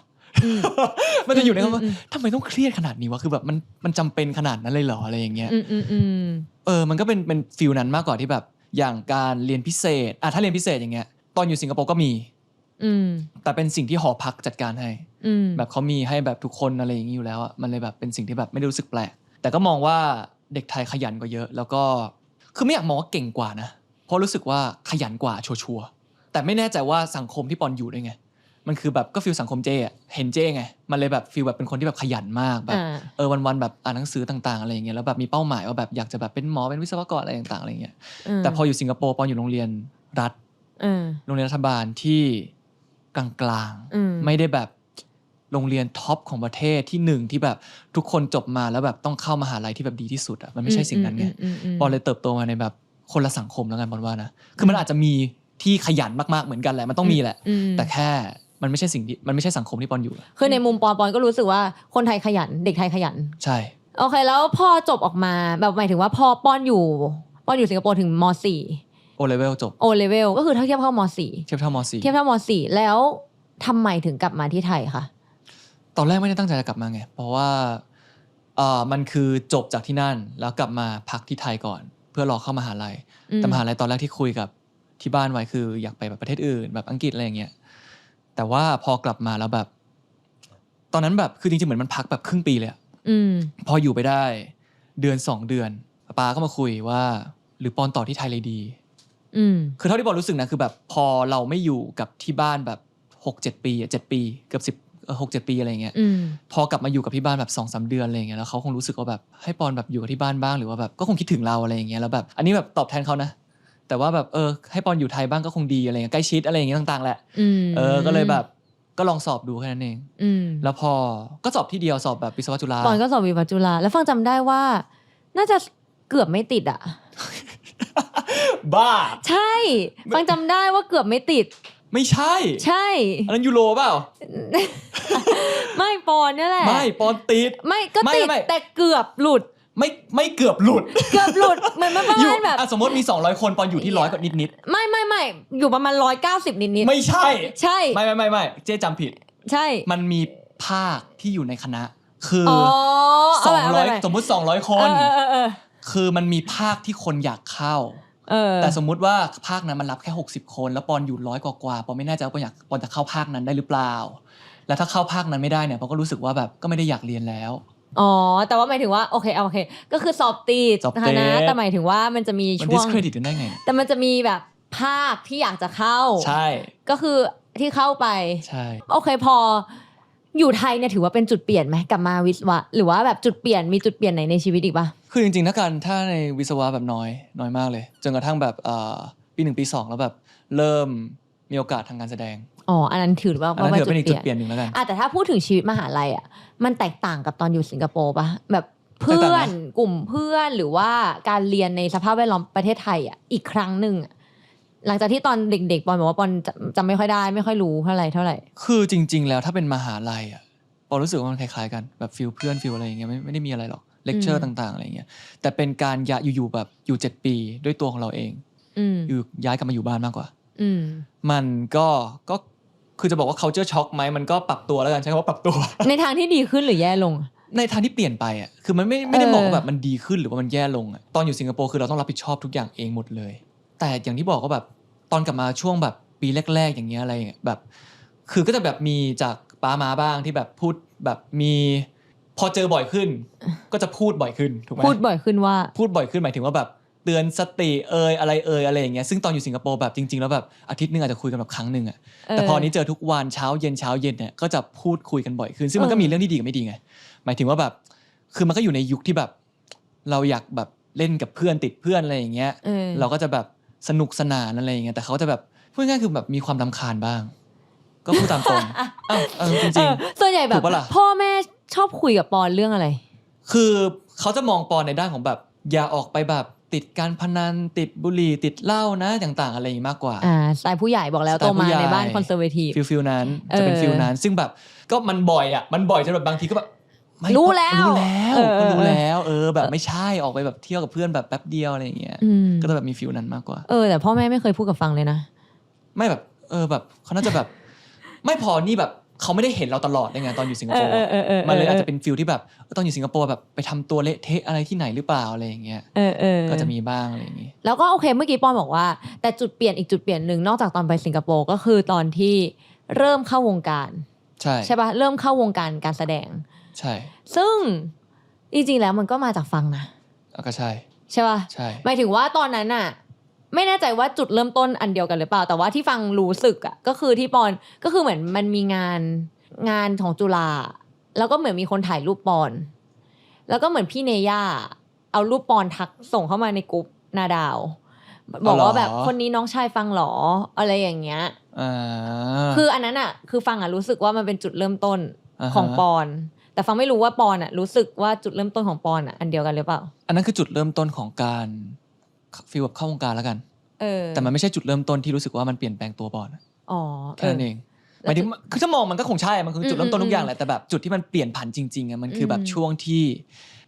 มันจะอยู่ในคำว่าทำไมต้องเครียดขนาดนี้วะคือแบบมันจำเป็นขนาดนั้นเลยเหรออะไรอย่างเงี้ยมันก็เป็นฟีลนั้นมากกว่าที่แบบอย่างการเรียนพิเศษถ้าเรียนพิเศษอย่างเงี้ยตอนอยู่สิงคโปร์ก็มีแต่เป็นสิ่งที่หอพักจัดการให้แบบเขามีให้แบบทุกคนอะไรอย่างนี้อยู่แล้วมันเลยแบบเป็นสิ่งที่แบบไม่ได้รู้สึกแปลกแต่ก็มองว่าเด็กไทยขยันกว่าเยอะแล้วก็คือไม่อยากมองว่าเก่งกว่านะเพราะรู้สึกว่าขยันกว่าชัวร์แต่ไม่แน่ใจว่าสังคมที่ปอนอยู่ด้วยไงมันคือแบบก็ฟีลสังคมเจอ่ะเห็นเจไงมันเลยแบบฟีลแบบเป็นคนที่แบบขยันมากแบบวันๆแบบอ่านหนังสือต่างๆอะไรอย่างเงี้ยแล้วแบบมีเป้าหมายว่าแบบอยากจะแบบเป็นหมอเป็นวิศวกรอะไรต่างๆอะไรอย่างเงี้ยแต่พออยู่สิงคโปร์ปอนอยู่โรงเรียนรัฐโรงเรียนรัฐบาลที่กลางๆไม่ได้แบบโรงเรียนท็อปของประเทศที่1ที่แบบทุกคนจบมาแล้วแบบต้องเข้ามหาลัยที่แบบดีที่สุดอ่ะมันไม่ใช่สิ่งนั้นไงปอนเลยเติบโตมาในแบบคนละสังคมแล้วกันปอนว่านะคือมันอาจจะมีที่ขยันมากๆเหมือนกันแหละมันต้องมีแหละแต่แค่มันไม่ใช่สิ่งที่มันไม่ใช่สังคมที่ปอนอยู่คือในมุมปอนก็รู้สึกว่าคนไทยขยันเด็กไทยขยันใช่โอเคแล้วพอจบออกมาแบบหมายถึงว่าพอปอนอยู่สิงคโปร์ถึงม.4 O level จบ O level ก็คือเทียบเท่าม.4 เทียบเท่าม.4 แล้วทำไมถึงกลับมาที่ไทยคะตอนแรกไม่ได้ตั้งใจจะกลับมาไงเพราะว่ามันคือจบจากที่นั่นแล้วกลับมาพักที่ไทยก่อนเพื่อรอเข้ามหาลัยแต่มหาลัยตอนแรกที่คุยกับที่บ้านไว้คืออยากไปแบบประเทศอื่นแบบอังกฤษอะไรอย่างเงี้ยแต่ว่าพอกลับมาแล้วแบบตอนนั้นแบบคือจริงๆเหมือนมันพักแบบครึ่งปีเลยพออยู่ไปได้เดือน2 เดือนป้าก็มาคุยว่าหรือปอนต่อที่ไทยเลยดีคือเท่าที่ปอนรู้สึกนะคือแบบพอเราไม่อยู่กับที่บ้านแบบ 6-7 ปี7 ปีเกือบ6-7 ปีอะไรเงี้ยพอกลับมาอยู่กับที่บ้านแบบ 2-3 เดือนอะไรเงี้ยแล้วเขาคงรู้สึกว่าแบบให้ปอนแบบอยู่กับที่บ้านบ้างหรือว่าแบบก็คงคิดถึงเราอะไรอย่างเงี้ยแล้วแบบอันนี้แบบตอบแทนเขานะแต่ว่าแบบให้ปอนอยู่ไทยบ้างก็คงดีอะไรเงี้ยใกล้ชิดอะไรอย่างเงี้ยต่างๆแหละก็เลยแบบก็ลองสอบดูแค่นั้นเองแล้วพอก็สอบที่เดียวสอบแบบวิศวะจุฬาปอนก็สอบวิศวะจุฬาแล้วฟังจำได้ว่าน่าจะเกือบไม่ติดอ่ะ บ้าใช่ฟังจำได้ว่าเกือบไม่ติดไม่ใช่อันนั้นยูโรเปล่า ไม่ปอนนี่แหละไม่ปอนติดไม่ก็ติดแต่เกือบหลุดไม่เกือบหลุดเหมือนประมาณแบบสมมติมี200คนปอนอยู่ที่100กว่านิดๆไม่อยู่ประมาณ190นิดๆไม่ใช่ไม่เจ๊จำผิดใช่มันมีภาคที่อยู่ในคณะคือ200สมมุติ200คนคือมันมีภาคที่คนอยากเข้าแต่สมมุติว่าภาคนั้นมันรับแค่60คนแล้วปอนอยู่100กว่าปอนไม่แน่ใจว่าปอนจะเข้าภาคนั้นได้หรือเปล่าแล้วถ้าเข้าภาคนั้นไม่ได้เนี่ยปอนก็รู้สึกว่าแบบก็ไม่ได้อยากเรียนแล้วแต่ว่าหมายถึงว่าโอเคก็คือสอบติดนะแต่หมายถึงว่ามันจะมีช่วง discredit ได้ไงแต่มันจะมีแบบภาคที่อยากจะเข้าใช่ก็คือ ที่เข้าไปใช่โอเคพออยู่ไทยเนี่ยถือว่าเป็นจุดเปลี่ยนไหมกลับมาวิศวะหรือว่าแบบจุดเปลี่ยนมีจุดเปลี่ยนไหนในชีวิตอีกปะคือจริงๆถ้าในวิศวะแบบน้อยมากเลยจนกระทั่งแบบปี1ปี2แล้วแบบเริ่มมีโอกาสทางการแสดงอันนั้นถือว่าเป็นจุดเปลี่ยนหนึ่งแล้วกันแต่ถ้าพูดถึงชีวิตมหาลัยอ่ะมันแตกต่างกับตอนอยู่สิงคโปร์ปะแบบเพื่อนกลุ่มเพื่อนหรือว่าการเรียนในสภาพแวดล้อมประเทศไทยอ่ะอีกครั้งหนึ่งหลังจากที่ตอนเด็กๆปอนบอกว่าปอนจำไม่ค่อยได้ไม่ค่อยรู้เท่าไหร่คือจริงๆแล้วถ้าเป็นมหาลัยอ่ะปอนรู้สึกว่ามันคล้ายๆกันแบบฟิลเพื่อนฟิลอะไรอย่างเงี้ยไม่ได้มีอะไรหรอกเลคเชอร์ต่างๆอะไรอย่างเงี้ยแต่เป็นการอยู่แบบอยู่7ปีด้วยตัวของเราเองอยู่ย้ายกลับมาอยู่บ้านมากกว่ามันก็คือจะบอกว่า culture shock ไหมมันก็ปรับตัวแล้วกันใช้คำว่าปรับตัวในทางที่ดีขึ้นหรือแย่ลงในทางที่เปลี่ยนไปอ่ะคือมันไม่ได้บอกว่าแบบมันดีขึ้นหรือว่ามันแย่ลงอ่ะตอนอยู่สิงคโปร์คือเราต้องรับผิดชอบทุกอย่างเองหมดเลยแต่อย่างที่บอกก็แบบตอนกลับมาช่วงแบบปีแรกๆอย่างเงี้ยอะไรแบบคือก็จะแบบมีจากป้ามาบ้างที่แบบพูดแบบมีพอเจอบ่อยขึ้นก็จะพูดบ่อยขึ้นถูกไหมพูดบ่อยขึ้นว่าพูดบ่อยขึ้นหมายถึงว่าแบบเตือนสติอะไรอย่างเงี้ยซึ่งตอนอยู่สิงคโปร์แบบจริงๆแล้วแบบอาทิตย์นึงอาจจะคุยกันแบบครั้งนึงอ่ะแต่พอนี้เจอทุกวันเช้าเย็นเนี่ยก็จะพูดคุยกันบ่อยขึ้นซึ่งมันก็มีเรื่องที่ดีกับไม่ดีไงหมายถึงว่าแบบคือมันก็อยู่ในยุคที่แบบเราอยากแบบเล่นกับเพื่อนติดเพื่อนอะไรอย่างเงี้ยเราก็จะแบบสนุกสนานอะไรอย่างเงี้ยแต่เขาจะแบบพูดง่ายๆคือแบบมีความรำคาญบ้างก็พูดตามตรงจริงๆส่วนใหญ่แบบพ่อแม่ชอบคุยกับปอนเรื่องอะไรคือเขาจะมองปอนในด้านของแบบอย่าออกไปแบบติดการพนันติดบุหรี่ติดเหล้านะต่างๆอะไรอย่างนี้มากกว่าสไตล์ผู้ใหญ่บอกแล้วโตมาในบ้านคอนเซอร์เวทีฟฟิลนั้นจะเป็นฟิลนั้นซึ่งแบบก็มันบ่อยจนแบบบางทีก็แบบรู้แล้วแบบไม่ใช่ออกไปแบบเที่ยวกับเพื่อนแบบแป๊บเดียวอะไรอย่างเงี้ยก็จะแบบมีฟิลนั้นมากกว่าแต่พ่อแม่ไม่เคยพูดกับฟังเลยนะไม่แบบแบบเขาน่าจะแบบไม่พอนี่แบบเขาไม่ได้เห็นเราตลอดได้ไงตอนอยู่สิงคโปร์มันเลยอาจจะเป็นฟิลที่แบบตอนอยู่สิงคโปร์แบบไปทำตัวเละเทะอะไรที่ไหนหรือเปล่าอะไรอย่างเงี้ยก็จะมีบ้างอะไรอย่างงี้แล้วก็โอเคเมื่อกี้ปอนบอกว่าแต่จุดเปลี่ยนอีกจุดเปลี่ยนหนึ่งนอกจากตอนไปสิงคโปร์ก็คือตอนที่เริ่มเข้าวงการใช่ป่ะเริ่มเข้าวงการการแสดงใช่ซึ่งจริงๆแล้วมันก็มาจากฟังนะก็ใช่ป่ะใช่หมายถึงว่าตอนนั้นน่ะไม่แน่ใจว่าจุดเริ่มต้นอันเดียวกันหรือเปล่าแต่ว่าที่ฟังรู้สึกก็คือที่ปอนก็คือเหมือนมันมีงานของจุฬาแล้วก็เหมือนมีคนถ่ายรูปปอนแล้วก็เหมือนพี่เนย่าเอารูปปอนทักส่งเข้ามาในกลุ่มนาดาวบอกว่าแบบคนนี้น้องชายฟังหรออะไรอย่างเงี้ยคืออันนั้นคือฟังรู้สึกว่ามันเป็นจุดเริ่มต้นของปอนแต่ฟังไม่รู้ว่าปอนรู้สึกว่าจุดเริ่มต้นของปอนอันเดียวกันหรือเปล่าอันนั้นคือจุดเริ่มต้นของการฟีลแบบเข้าวงการแล้วกันแต่มันไม่ใช่จุดเริ่มต้นที่รู้สึกว่ามันเปลี่ยนแปลงตัวปอนแค่นั้นเองหมายถึงคือถ้ามองมันก็คงใช่มันคือจุดเริ่มต้นทุกอย่างแหละแต่แบบจุดที่มันเปลี่ยนผันจริงๆมันคือแบบช่วงที่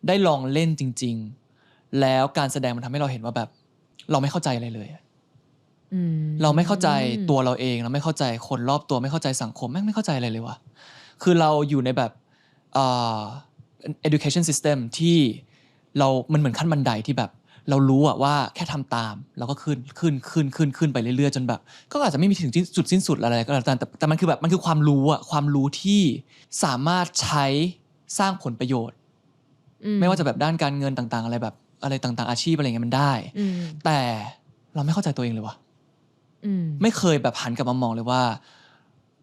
ได้ลองเล่นจริงๆแล้วการแสดงมันทำให้เราเห็นว่าแบบเราไม่เข้าใจอะไรเลยเราไม่เข้าใจตัวเราเองเราไม่เข้าใจคนรอบตัวไม่เข้าใจสังคมไม่เข้าใจอะไรเลยว่ะคือเราอยู่ในแบบeducation system ที่มันเหมือนขั้นบันไดที่แบบเรารู้ว่าแค่ทำตามแล้วก็ขึ้นไปเรื่อยๆจนแบบก็อาจจะไม่มีถึงจุดสิ้นสุดอะไรก็แล้วแต่มันคือแบบมันคือความรู้ที่สามารถใช้สร้างผลประโยชน์ไม่ว่าจะแบบด้านการเงินต่างๆอะไรแบบอะไรต่างๆอาชีพอะไรเงี้ยมันได้แต่เราไม่เข้าใจตัวเองเลยว่ะไม่เคยแบบหันกลับมามองเลยว่า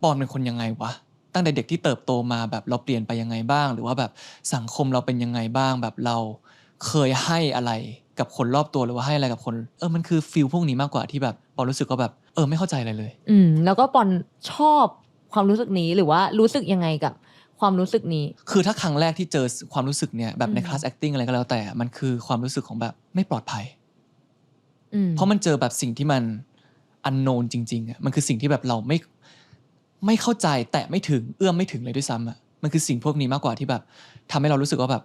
ปอนเป็นคนยังไงวะตั้งแต่เด็กที่เติบโตมาแบบเราเปลี่ยนไปยังไงบ้างหรือว่าแบบสังคมเราเป็นยังไงบ้างแบบเราเคยให้อะไรกับคนรอบตัวหรือว่าให้อะไรกับคนมันคือฟีลพวกนี้มากกว่าที่แบบปอนรู้สึกว่าแบบไม่เข้าใจอะไรเลยแล้วก็ปอนชอบความรู้สึกนี้หรือว่ารู้สึกยังไงกับความรู้สึกนี้คือถ้าครั้งแรกที่เจอความรู้สึกเนี่ยแบบในคลาส acting อะไรก็แล้วแต่มันคือความรู้สึกของแบบไม่ปลอดภัยเพราะมันเจอแบบสิ่งที่มัน unknown จริงๆมันคือสิ่งที่แบบเราไม่เข้าใจแต่ไม่ถึงเอื้อมไม่ถึงเลยด้วยซ้ำมันคือสิ่งพวกนี้มากกว่าที่แบบทำให้เรารู้สึกว่าแบบ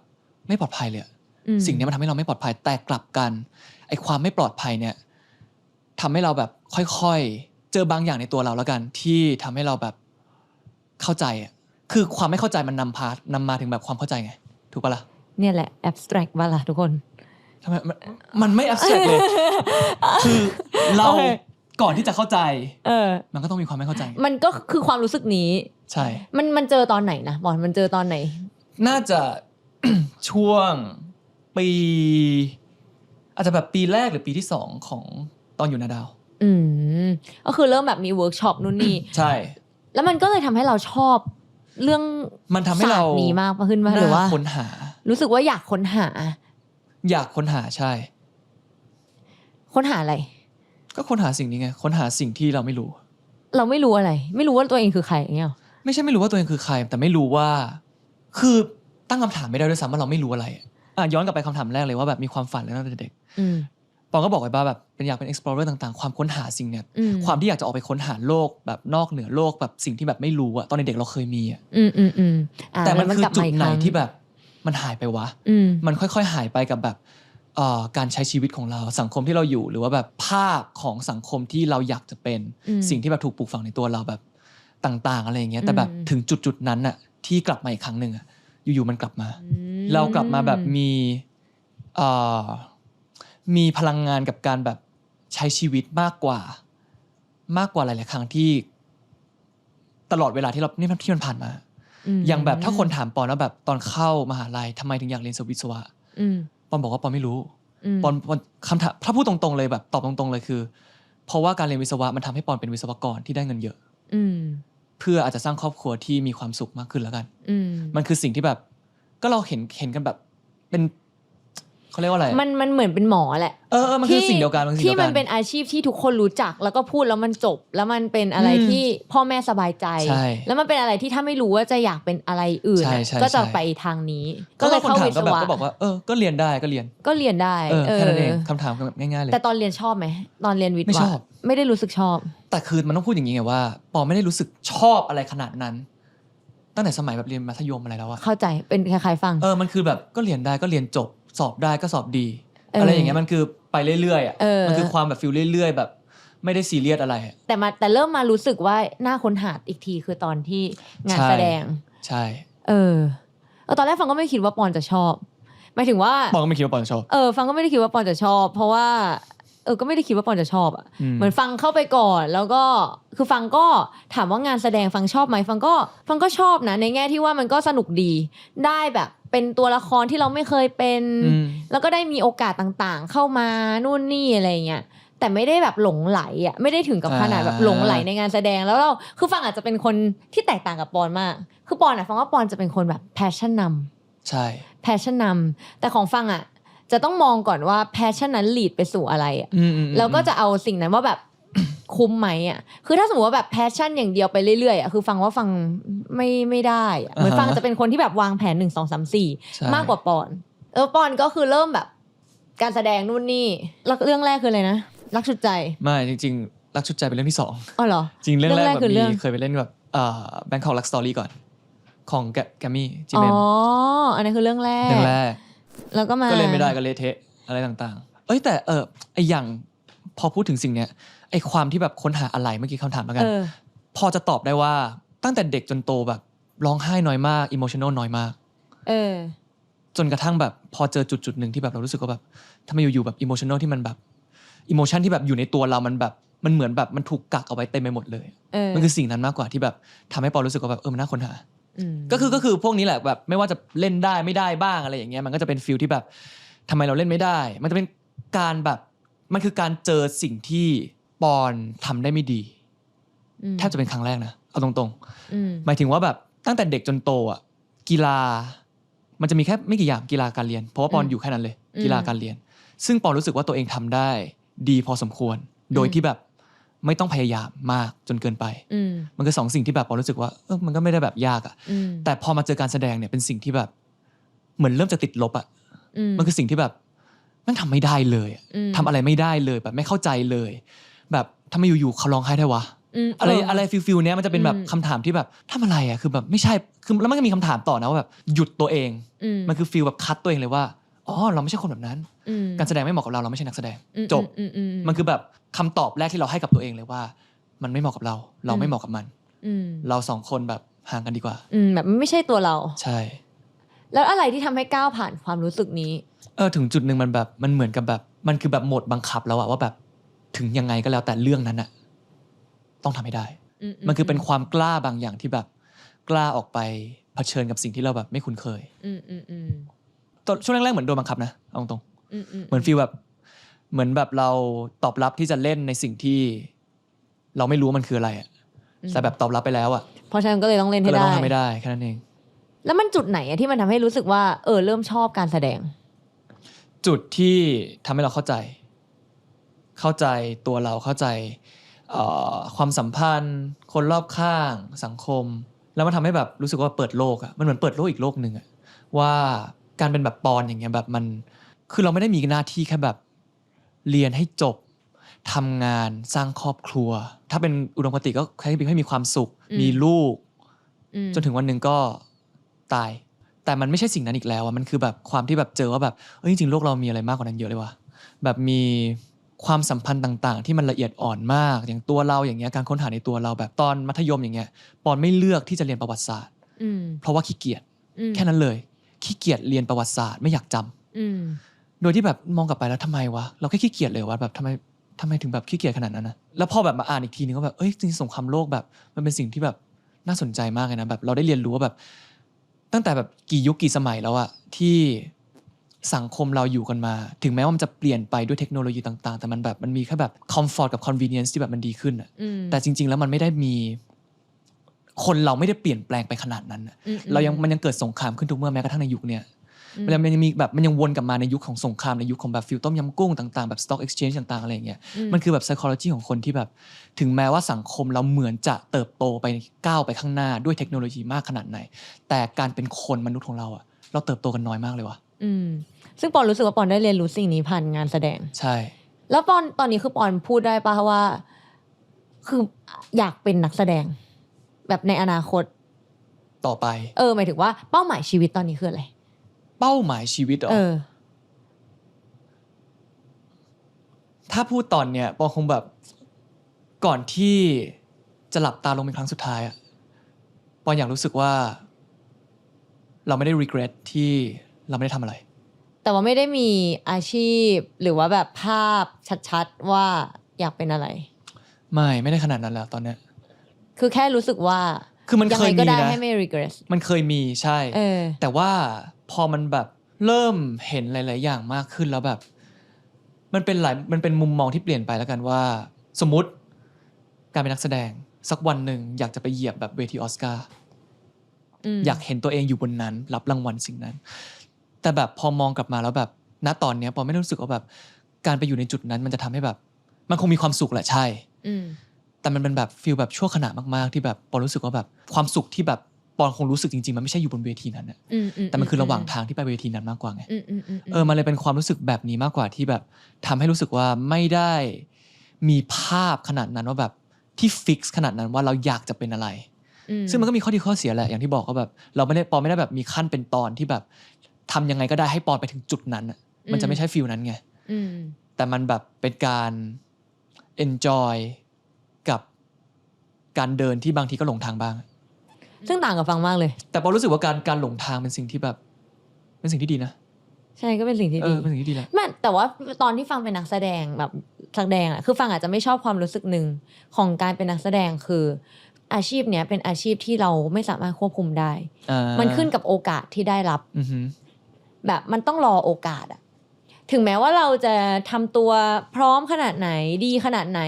ไม่ปลอดภัยเลยสิ่งนี้มันทำให้เราไม่ปลอดภัยแต่กลับกันไอ้ความไม่ปลอดภัยเนี่ยทำให้เราแบบค่อยๆเจอบางอย่างในตัวเราแล้วกันที่ทำให้เราแบบเข้าใจคือความไม่เข้าใจมันนำมาถึงแบบความเข้าใจไงถูกปะล่ะเนี่ยแหละ abstract ว่าล่ะทุกคนทำไมมันไม่ abstract เลย คือเราก่อนที่จะเข้าใจมันก็ต้องมีความไม่เข้าใจมันก็คือความรู้สึกนี้ใช่มันเจอตอนไหนนะบอลมันเจอตอนไหนน่าจะ ช่วงปีอาจจะแบบปีแรกหรือปีที่2ของตอนอยู่นาดาว ก็คือเริ่มแบบมีเวิร์กช็อปนู่นนี่ ใช่ แล้วมันก็เลยทำให้เราชอบเรื่อง มันทำให้เรา ศสตนี้มากขึ้นมาหรือว่า ค้นหา รู้สึกว่าอยากค้นหา อยากค้นหาใช่ ค้นหาอะไร ก็ค้นหาสิ่งนี้ไงค้นหาสิ่งที่เราไม่รู้ เราไม่รู้อะไร ไม่รู้ว่าตัวเองคือใครอย่างเงี้ยหรอ ไม่ใช่ไม่รู้ว่าตัวเองคือใคร แต่ไม่รู้ว่า คือตั้งคำถามไม่ได้ด้วยซ้ำว่าเราไม่รู้อะไรย้อนกลับไปคำถามแรกเลยว่าแบบมีความฝันแล้วตั้งแต่เด็กปองก็บอกไว้ว่าแบบเป็นอยากเป็น explorer ต่างๆความค้นหาสิ่งเนี่ยความที่อยากจะออกไปค้นหาโลกแบบนอกเหนือโลกแบบสิ่งที่แบบไม่รู้อะตอนเด็กเราเคยมีอะแต่มันคือจุดไหนที่แบบมันหายไปวะมันค่อยๆหายไปกับแบบการใช้ชีวิตของเราสังคมที่เราอยู่หรือว่าแบบภาพของสังคมที่เราอยากจะเป็นสิ่งที่แบบถูกปลูกฝังในตัวเราแบบต่างๆอะไรอย่างเงี้ยแต่แบบถึงจุดๆนั้นอะที่กลับมาอีกครั้งหนึ่งอะอยู่ๆมันกลับมาเรากลับมาแบบมีพลังงานกับการแบบใช้ชีวิตมากกว่าหลายๆครั้งที่ตลอดเวลาที่มันผ่านมาอย่างแบบถ้าคนถามปอนว่าแบบตอนเข้ามหาลัยทำไมถึงอยากเรียนวิศวะปอนบอกว่าปอนไม่รู้ปอนคำถามถ้าพูดตรงๆเลยแบบตอบตรงๆเลยคือเพราะว่าการเรียนวิศวะมันทำให้ปอนเป็นวิศวกรที่ได้เงินเยอะเพื่ออาจจะสร้างครอบครัวที่มีความสุขมากขึ้นแล้วกันมันคือสิ่งที่แบบก็เราเห็นกันแบบเป็นเขาเรียกว่าอะไรมันเหมือนเป็นหมอแหละมันคือสิ่งเดียวกันที่มันเป็นอาชีพที่ทุกคนรู้จักแล้วก็พูดแล้วมันจบแล้วมันเป็นอะไรที่พ่อแม่สบายใจแล้วมันเป็นอะไรที่ถ้าไม่รู้ว่าจะอยากเป็นอะไรอื่นก็จะไปทางนี้ก็เลยเข้าวิศวะก็บอกว่าก็เรียนได้ก็เรียนได้แค่นั้นเองคำถามง่ายๆเลยแต่ตอนเรียนชอบไหมตอนเรียนวิทย์ไม่ชอบไม่ได้รู้สึกชอบแต่คือมันต้องพูดอย่างนี้ไงว่าปอไม่ได้รู้สึกชอบอะไรขนาดนั้นตั้งแต่สมัยแบบเรียนมัธยมอะไรแล้วอะเข้าใจเป็นคล้ายๆฟังมันคือแบบก็เรียนได้ก็เรียนจบสอบได้ก็สอบดีอะไรอย่างเงี้ยมันคือไปเรื่อยๆอ่ะมันคือความแบบฟิลเรื่อยๆแบบไม่ได้ซีเรียสอะไรแต่เริ่มมารู้สึกว่าน่าค้นหาอีกทีคือตอนที่งานแสดงใช่ตอนแรกฟังก็ไม่คิดว่าปอนจะชอบหมายถึงว่าปอนก็ไม่คิดว่าปอนจะชอบฟังก็ไม่ได้คิดว่าปอนจะชอบเพราะว่าก็ไม่ได้คิดว่าปอนจะชอบอ่ะเหมือนฟังเข้าไปก่อนแล้วก็คือฟังก็ถามว่างานแสดงฟังชอบไหมฟังก็ชอบนะในแง่ที่ว่ามันก็สนุกดีได้แบบเป็นตัวละครที่เราไม่เคยเป็นแล้วก็ได้มีโอกาสต่างๆเข้ามานู่นนี่อะไรเงี้ยแต่ไม่ได้แบบหลงไหลอ่ะไม่ได้ถึงกับขนาดแบบหลงไหลในงานแสดงแล้วเราคือฟังอาจจะเป็นคนที่แตกต่างกับปอนมากคือปอนอ่ะฟังว่าปอนจะเป็นคนแบบแพชชั่นนำใช่ แพชชั่นนำแต่ของฟังอ่ะจะต้องมองก่อนว่าแพชชั่นนั้นลีดไปสู่อะไรอ่ะแล้วก็จะเอาสิ่งนั้นว่าแบบ คุ้มไหมอ่ะคือถ้าสมมติว่าแบบแพชชั่นอย่างเดียวไปเรื่อยๆอ่ะคือฟังว่าฟังไม่ได้อ่ะเหมือนฟังจะเป็นคนที่แบบวางแผน1 2 3 4มากกว่าปอนปอนก็คือเริ่มแบบการแสดงนู่นนี่เรื่องแรกคืออะไรนะรักชุดใจไม่จริงๆรักชุดใจเป็นเรื่องที่2อ๋อเหรอจริงเรื่องแรกแบบมีเคยไปเล่นแบบBangkok Love Story ก่อนของแกมมี่จิเมนอันนี้คือเรื่องแรกแล้วก็เล่นไม่ได้ก็เละเทะอะไรต่างๆแต่ไออย่างพอพูดถึงสิ่งเนี้ยไอความที่แบบค้นหาอะไรเมื่อกี้คำถามแล้วกันพอจะตอบได้ว่าตั้งแต่เด็กจนโตแบบร้องไห้น้อยมากอิโมชันนอลน้อยมากจนกระทั่งแบบพอเจอจุดหนึ่งที่แบบเรารู้สึกว่าแบบทำไมอยู่ๆแบบอิโมชันนอลที่มันแบบอิโมชันที่แบบอยู่ในตัวเรามันแบบมันเหมือนแบบมันถูกกักเอาไว้เต็มไปหมดเลยมันคือสิ่งนั้นมากกว่าที่แบบทำให้ปอรู้สึกว่าแบบมันน่าค้นหาก็คือพวกนี้แหละแบบไม่ว่าจะเล่นได้ไม่ได้บ้างอะไรอย่างเงี้ยมันก็จะเป็นฟีลที่แบบทำไมเราเล่นไม่ได้มันจะเป็นการแบบมันคือการเจอสิ่งที่ปอนทำได้ไม่ดีแทบจะเป็นครั้งแรกนะเอาตรงๆหมายถึงว่าแบบตั้งแต่เด็กจนโตอ่ะกีฬามันจะมีแค่ไม่กี่อย่างกีฬาการเรียนเพราะว่าปอนอยู่แค่นั้นเลยกีฬาการเรียนซึ่งปอนรู้สึกว่าตัวเองทำได้ดีพอสมควรโดยที่แบบไม่ต้องพยายามมากจนเกินไปมันคือ2สิ่งที่แบบปอนรู้สึกว่ามันก็ไม่ได้แบบยากอ่ะแต่พอมาเจอการแสดงเนี่ยเป็นสิ่งที่แบบเหมือนเริ่มจะติดลบอ่ะมันคือสิ่งที่แบบมันทำไม่ได้เลยทำอะไรไม่ได้เลยแบบไม่เข้าใจเลยแบบทำไมอยู่ๆเขาร้องไห้ได้วะอะไรฟิลเนี้ยมันจะเป็นแบบคำถามที่แบบทำอะไรอ่ะคือแบบไม่ใช่คือแล้วมันก็มีคำถามต่อนะว่าแบบหยุดตัวเองมันคือฟิลแบบคัดตัวเองเลยว่าเราไม่ใช่คนแบบนั้นการแสดงไม่เหมาะกับเราไม่ใช่นักแสดงจบมันคือแบบคำตอบแรกที่เราให้กับตัวเองเลยว่ามันไม่เหมาะกับเราไม่เหมาะกับมันเรา2คนแบบห่างกันดีกว่าแบบไม่ใช่ตัวเราใช่แล้วอะไรที่ทำให้ก้าวผ่านความรู้สึกนี้ถึงจุดนึงมันแบบมันเหมือนกับแบบมันคือแบบโหมดบังคับแล้วอะว่าแบบถึงยังไงก็แล้วแต่เรื่องนั้นอะต้องทำให้ได้มันคือเป็นความกล้าบางอย่างที่แบบกล้าออกไปเผชิญกับสิ่งที่เราแบบไม่คุ้นเคยช่วงแรกๆเหมือนโดนบังคับนะเอาตรงเหมือนฟีลแบบ เหมือนแบบเราตอบรับที่จะเล่นในสิ่งที่เราไม่รู้ว่ามันคืออะไรอะแต่แบบตอบรับไปแล้วอะเพราะฉะนั้นก็เลยต้องเล่น ก็ ให้ เลย ได้ ต้องทำไม่ได้แค่นั้นเอง แล้วมันจุดไหนอะที่มันทำให้รู้สึกว่าเริ่มชอบการแสดง จุดที่ทำให้เราเข้าใจตัวเราเข้าใจความสัมพันธ์คนรอบข้างสังคมแล้วมันทำให้แบบรู้สึกว่าเปิดโลกอะมันเหมือนเปิดโลกอีกโลกหนึ่งอะว่าการเป็นแบบปอนอย่างเงี้ยแบบมันคือเราไม่ได้มีหน้าที่แค่แบบเรียนให้จบทำงานสร้างครอบครัวถ้าเป็นอุดมคติก็ให้มีความสุขมีลูกจนถึงวันหนึ่งก็ตายแต่มันไม่ใช่สิ่งนั้นอีกแล้วอะมันคือแบบความที่แบบเจอว่าแบบจริงๆโลกเรามีอะไรมากกว่านั้นเยอะเลยว่ะแบบมีความสัมพันธ์ต่างๆที่มันละเอียดอ่อนมากอย่างตัวเราอย่างเงี้ยการค้นหาในตัวเราแบบตอนมัธยมอย่างเงี้ยปอนไม่เลือกที่จะเรียนประวัติศาสตร์เพราะว่าขี้เกียจแค่นั้นเลยขี้เกียจเรียนประวัติศาสตร์ไม่อยากจำโดยที่แบบมองกลับไปแล้วทำไมวะเราแค่ขี้เกียจเลยวะแบบทำไมถึงแบบขี้เกียจขนาดนั้นนะแล้วพอแบบมาอ่านอีกทีนึงก็แบบจริงๆสงครามโลกแบบมันเป็นสิ่งที่แบบน่าสนใจมากเลยนะแบบเราได้เรียนรู้ว่าแบบตั้งแต่แบบกี่ยุคกี่สมัยแล้วอะที่สังคมเราอยู่กันมาถึงแม้ว่ามันจะเปลี่ยนไปด้วยเทคโนโลยีต่างๆแต่มันแบบมันมีแค่แบบคอมฟอร์ตกับคอนวีเนียนซ์ที่แบบมันดีขึ้นอะแต่จริงๆแล้วมันไม่ได้มีคนเราไม่ได้เปลี่ยนแปลงไปขนาดนั้นมันยังเกิดสงครามขึ้นทุกเมื่อแม้กระทั่งในยุคเนี้ยมันยังมีแบบมันยังวนกลับมาในยุคของสงครามในยุคของแบบฟิลต้มยำกุ้งต่างๆแบบ stock exchange ต่างๆอะไรอย่างเงี้ยมันคือแบบ psychology ของคนที่แบบถึงแม้ว่าสังคมเราเหมือนจะเติบโตไปก้าวไปข้างหน้าด้วยเทคโนโลยีมากขนาดไหนแต่การเป็นคนมนุษย์ของเราอะเราเติบโตกันน้อยมากเลยว่ะซึ่งปอนรู้สึกว่าปอนได้เรียนรู้สิ่งนี้ผ่านงานแสดงใช่แล้วปอนตอนนี้คือปอนพูดได้ป่ะว่าคืออยากเป็นนักแสดงแบบในอนาคตต่อไปหมายถึงว่าเป้าหมายชีวิตตอนนี้คืออะไรเป้าหมายชีวิตเหรอถ้าพูดตอนเนี้ยปอนคงแบบก่อนที่จะหลับตาลงเป็นครั้งสุดท้ายอะปอนอยากรู้สึกว่าเราไม่ได้ regret ที่เราไม่ได้ทำอะไรแต่ว่าไม่ได้มีอาชีพหรือว่าแบบภาพชัดๆว่าอยากเป็นอะไรไม่ได้ขนาดนั้นแล้วตอนเนี้ยคือแค่รู้สึกว่าคือมันเคยมีนะยังไงก็ได้ให้ไม่ regret มันเคยมีใช่แต่ว่าพอมันแบบเริ่มเห็นหลายๆอย่างมากขึ้นแล้วแบบมันเป็นมุมมองที่เปลี่ยนไปแล้วกันว่าสมมุติการเป็นนักแสดงสักวันหนึ่งอยากจะไปเหยียบแบบเวทีออสการ์อยากเห็นตัวเองอยู่บนนั้นรับรางวัลสิ่งนั้นแต่แบบพอมองกลับมาแล้วแบบณตอนเนี้ยปอไม่ได้รู้สึกว่าแบบการไปอยู่ในจุดนั้นมันจะทำให้แบบมันคงมีความสุขแหละใช่แต่มันเป็นแบบฟีลแบบชั่วขณะมากๆที่แบบปอนรู้สึกว่าแบบความสุขที่แบบปอนคงรู้สึกจริงๆมันไม่ใช่อยู่บนเวทีนั้นน่ะแต่มันคือระหว่างทางที่ไปเวทีนั้นมากกว่าไงมันเลยเป็นความรู้สึกแบบนี้มากกว่าที่แบบทำให้รู้สึกว่าไม่ได้มีภาพขนาดนั้นว่าแบบที่ฟิกซ์ขนาดนั้นว่าเราอยากจะเป็นอะไรซึ่งมันก็มีข้อดีข้อเสียแหละอย่างที่บอกว่าแบบปอนไม่ได้แบบมีขั้นเป็นตอนที่แบบทำยังไงก็ได้ให้ปอนไปถึงจุดนั้นมันจะไม่ใช่ฟีลนั้นไงแต่มันแบบเป็นการ enjoy กับการเดินที่บางทีก็หลงทางบ้างซึ่งต่างกับฟังมากเลยแต่ปอรู้สึกว่าการหลงทางเป็นสิ่งที่แบบเป็นสิ่งที่ดีนะใช่ก็เป็นสิ่งที่ดีเป็นสิ่งที่ดีแหละแต่ว่าตอนที่ฟังเป็นนักแสดงแบบแสดงคือฟังอาจจะไม่ชอบความรู้สึกหนึ่งของการเป็นนักแสดงคืออาชีพเนี้ยเป็นอาชีพที่เราไม่สามารถควบคุมได้มันขึ้นกับโอกาสที่ได้รับแบบมันต้องรอโอกาสอะถึงแม้ว่าเราจะทำตัวพร้อมขนาดไหนดีขนาดไหน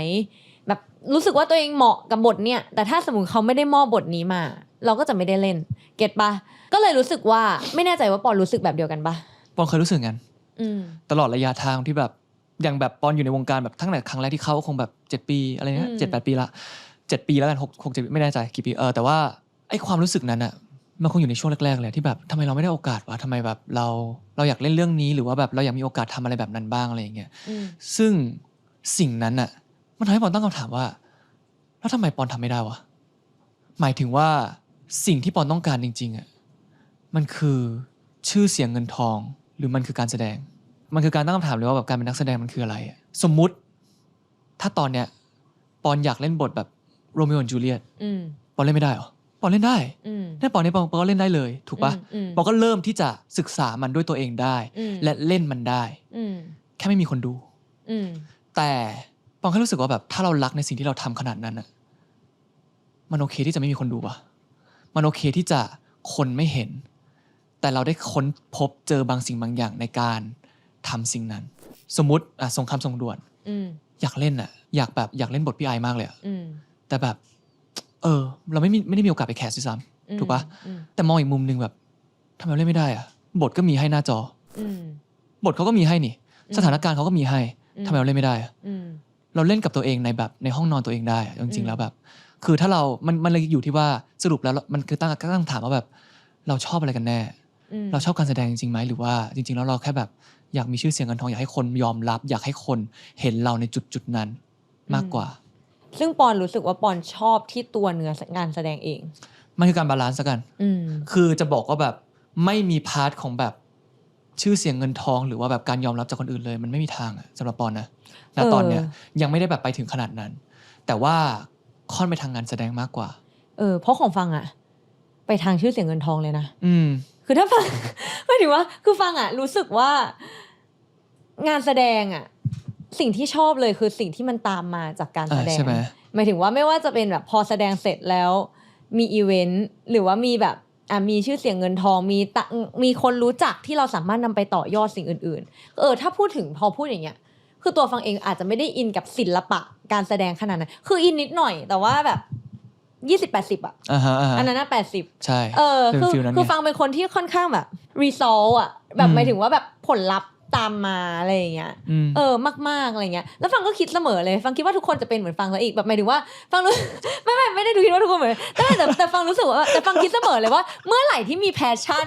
แบบรู้สึกว่าตัวเองเหมาะกับบทเนี่ยแต่ถ้าสมมติเขาไม่ได้มอบบทนี้มาเราก็จะไม่ได้เล่นเก็ตปะก็เลยรู้สึกว่าไม่แน่ใจว่าปอนรู้สึกแบบเดียวกันปะปอนเคยรู้สึกงั้นตลอดระยะทางที่แบบอย่างแบบปอนอยู่ในวงการแบบทั้งแต่ครั้งแรกที่เข้าคงแบบ7 ปีอะไรเงี้ย7-8 ปีละ7 ปีแล้วกัน6-7ไม่แน่ใจกี่ปีแต่ว่าไอ้ความรู้สึกนั้นอะมันคงอยู่ในช่วงแรกๆเลยที่แบบทำไมเราไม่ได้โอกาสวะทำไมแบบเราอยากเล่นเรื่องนี้หรือว่าแบบเราอยากมีโอกาสทำอะไรแบบนั้นบ้างอะไรอย่างเงี้ยซึ่งสิ่งนั้นอะมันทำให้ปอนตั้งคำถามว่าแล้วทำไมปอนทำไม่ได้วะหมายถึงว่าสิ่งที่ปอนต้องการจริงๆอะมันคือชื่อเสียงเงินทองหรือมันคือการแสดงมันคือการตั้งคำถามเลยว่าแบบการเป็นนักแสดงมันคืออะไรสมมุติถ้าตอนเนี้ยปอนอยากเล่นบทแบบโรมิโอและจูเลียตปอนเล่นไม่ได้หรอปอนเล่นได้แน่ปอนก็เล่นได้เลยถูกปะปอนก็เริ่มที่จะศึกษามันด้วยตัวเองได้และเล่นมันได้แค่ไม่มีคนดูแต่ปอนแค่รู้สึกว่าแบบถ้าเรารักในสิ่งที่เราทำขนาดนั้นอะมันโอเคที่จะไม่มีคนดูปะมันโอเคที่จะคนไม่เห็นแต่เราได้ค้นพบเจอบางสิ่งบางอย่างในการทำสิ่งนั้น สมมุติสงครามส่งด่วนอยากเล่นอยากเล่นบทพี่ไอมากเลยแต่แบบเราไม่ได้มีโอกาสไปแคสด้วยซ้ำถูกปะแต่มองอีกมุมนึงแบบทำไมเล่นไม่ได้บทก็มีให้หน้าจอบทเขาก็มีให้นี่สถานการณ์เขาก็มีให้ทำไมเราเล่นไม่ได้เราเล่นกับตัวเองในห้องนอนตัวเองได้จริงๆแล้วแบบคือถ้ามันเลยอยู่ที่ว่าสรุปแล้วมันคือตั้งถามว่าแบบเราชอบอะไรกันแน่เราชอบการแสดงจริงๆไหมหรือว่าจริงๆแล้วเราแค่แบบอยากมีชื่อเสียงเงินทองอยากให้คนยอมรับอยากให้คนเห็นเราในจุดนั้นมากกว่าซึ่งปอนรู้สึกว่าปอนชอบที่ตัวเนื้องานแสดงเองมันคือการบาลานซ์กันคือจะบอกว่าแบบไม่มีพาร์ทของแบบชื่อเสียงเงินทองหรือว่าแบบการยอมรับจากคนอื่นเลยมันไม่มีทางสำหรับปอนนะณตอนเนี้ยยังไม่ได้แบบไปถึงขนาดนั้นแต่ว่าค่อนไปทางงานแสดงมากกว่าเพราะของฟังไปทางชื่อเสียงเงินทองเลยนะคือถ้าฟังหมายถึงว่าคือฟังรู้สึกว่างานแสดงสิ่งที่ชอบเลยคือสิ่งที่มันตามมาจากการแสดงหมายถึงว่าไม่ว่าจะเป็นแบบพอแสดงเสร็จแล้วมีอีเวนต์หรือว่ามีแบบมีชื่อเสียงเงินทองมีคนรู้จักที่เราสามารถนำไปต่อยอดสิ่งอื่นๆถ้าพูดถึงพอพูดอย่างเงี้ยคือตัวฟังเองอาจจะไม่ได้อินกับศิลปะการแสดงขนาดนั้นคืออินนิดหน่อยแต่ว่าแบบ20-80อันนั้น80ใช่คือฟังเป็นคนที่ค่อนข้างแบบ result แบบหมายถึงว่าแบบผลลัพธ์ตามมาอะไรอย่างเงี้ยมากๆอะไรเงี้ยแล้วฟังก็คิดเสมอเลยฟังคิดว่าทุกคนจะเป็นเหมือนฟังซะอีกแบบหมายถึงว่าฟังรู้ ไม่ได้ดูคิดว่าทุกคนเหมือนแต่ฟังรู้สึกว่าแต่ฟังคิดเสมอเลยว่าเมื่อไหร่ที่มี passion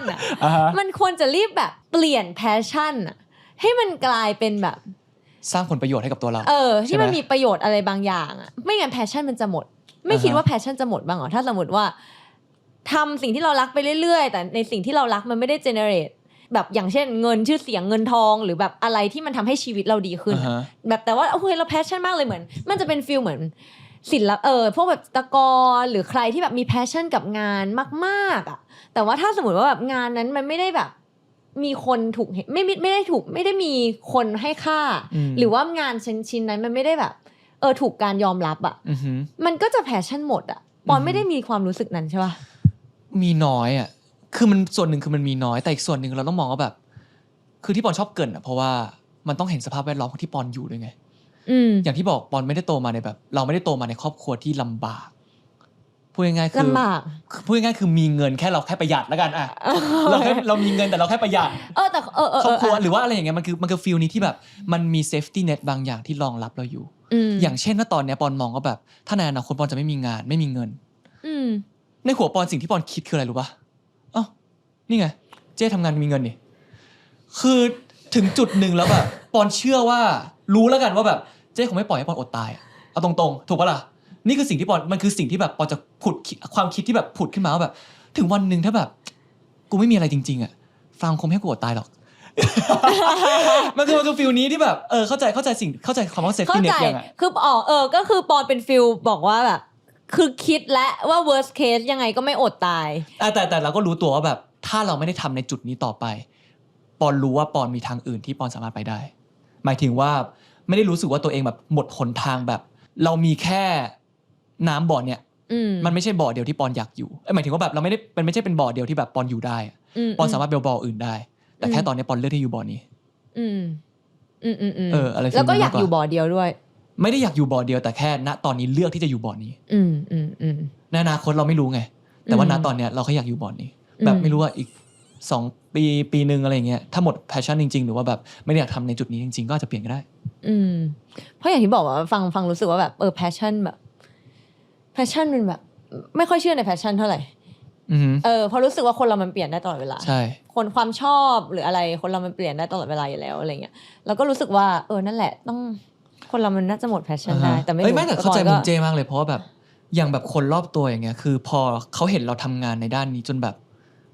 มันควรจะรีบแบบเปลี่ยน passion ให้มันกลายเป็นแบบสร้างผลประโยชน์ให้กับตัวเราที่มันมีประโยชน์อะไรบางอย่างไม่งั้น passion มันจะหมดไม่คิดว่า passion จะหมดบ้างเหรอถ้าสมมติว่าทำสิ่งที่เรารักไปเรื่อยๆแต่ในสิ่งที่เรารักมันไม่ได้ generateแบบอย่างเช่นเงินชื่อเสียงเงินทองหรือแบบอะไรที่มันทำให้ชีวิตเราดีขึ้นแบบแต่ว่าโอเคเรา passion มากเลยเหมือนมันจะเป็นฟีลเหมือนศิลป์พวกแบบตะกรหรือใครที่แบบมี passion กับงานมากๆแต่ว่าถ้าสมมติว่าแบบงานนั้นมันไม่ได้แบบมีคนถูกไม่ได้มีคนให้ค่าหรือว่างานชิ้นนั้นมันไม่ได้แบบถูกการยอมรับมันก็จะ passion หมดปอนไม่ได้มีความรู้สึกนั้นใช่ป่ะมีน้อยคือมันส่วนหนึ่งคือมันมีน้อยแต่อีกส่วนหนึ่งเราต้องมองว่าแบบคือที่ปอนชอบเกินเพราะว่ามันต้องเห็นสภาพแวดล้อมที่ปอนอยู่ด้วยไงอย่างที่บอกปอนไม่ได้โตมาในแบบเราไม่ได้โตมาในครอบครัวที่ลำบากพูดง่ายๆคือพูดง่ายๆคือมีเงินแค่เราแค่ประหยัดแล้วกันเรามีเงินแต่เราแค่ประหยัดแต่ครอบครัวหรือว่าอะไรอย่างเงี้ยมันคือฟีลนี้ที่แบบมันมีเซฟตี้เน็ตบางอย่างที่รองรับเราอยู่อย่างเช่นว่าตอนเนี้ยปอนมองว่าแบบถ้าในอนาคตปอนจะไม่มีงานไม่มีเงินในหัวปอนสิ่งที่ปอนคิดคืออะไรรู้ป่ะนี่ไงเจ๊ทำงานมีเงินนี่คือถึงจุดหนึ่งแล้วแบบปอนเชื่อว่ารู้แล้วกันว่าแบบเจ๊คงไม่ปล่อยให้ปอนอดตายเอาตรงๆถูกปะล่ะนี่คือสิ่งที่ปอนมันคือสิ่งที่แบบปอนจะผุดความคิดที่แบบผุดขึ้นมาว่าแบบถึงวันนึงถ้าแบบกูไม่มีอะไรจริงๆฟังคงไม่ให้กูอดตายหรอก มันคือฟีลนี้ที่แบบเข้าใจสิ่งเข้าใจคำว่าเซฟตี้เน็ตยังคือก็คือปอนเป็นฟีลบอกว่าแบบคือคิดและว่า worst case ยังไงก็ไม่อดตายแต่เราก็รู้ตัวว่าแบบถ้าเราไม่ได้ทำในจุดนี้ต่อไปปอนรู้ว่าปอนมีทางอื่นที่ปอนสามารถไปได้หมายถึงว่าไม่ได้รู้สึกว่าตัวเองแบบหมดหนทางแบบเรามีแค่น้ำบ่อเนี่ยมันไม่ใช่บ่อเดียวที่ปอนอยากอยู่หมายถึงว่าแบบเราไม่ใช่เป็นบ่อเดียวที่แบบปอนอยู่ได้ปอนสามารถไปบ่ออื่นได้แต่แค่ตอนนี้ปอนเลือกที่อยู่บ่อนี้อะไรแล้วก็อยากอยู่บ่อเดียวด้วยไม่ได้อยากอยู่บ่อเดียวแต่แค่ณตอนนี้เลือกที่จะอยู่บ่อนี้ในอนาคตเราไม่รู้ไงแต่ว่าณตอนเนี้ยเราแค่อยากอยู่บ่อนี้แบบไม่รู้ว่าอีก2 ปีนึงอะไรเงี้ยถ้าหมด passion จริงๆหรือว่าแบบไม่ได้อยากทำในจุดนี้จริงๆก็อาจจะเปลี่ยนก็ได้เพราะอย่างที่บอกว่าฟังรู้สึกว่าแบบpassion แบบ passion มันแบบไม่ค่อยเชื่อใน passion เท่าไหร่เพราะรู้สึกว่าคนเรามันเปลี่ยนได้ตลอดเวลาใช่คนความชอบหรืออะไรคนเรามันเปลี่ยนได้ตลอดเวลาอยู่แล้วอะไรเงี้ยแล้วก็รู้สึกว่านั่นแหละต้องคนเรามันน่าจะหมด passion ได้แต่ไม่แต่เข้าใจมุมเจมากเลยเพราะว่าแบบอย่างแบบคนรอบตัวอย่างเงี้ยคือพอเขาเห็นเราทำงานในด้านนี้จนแบบ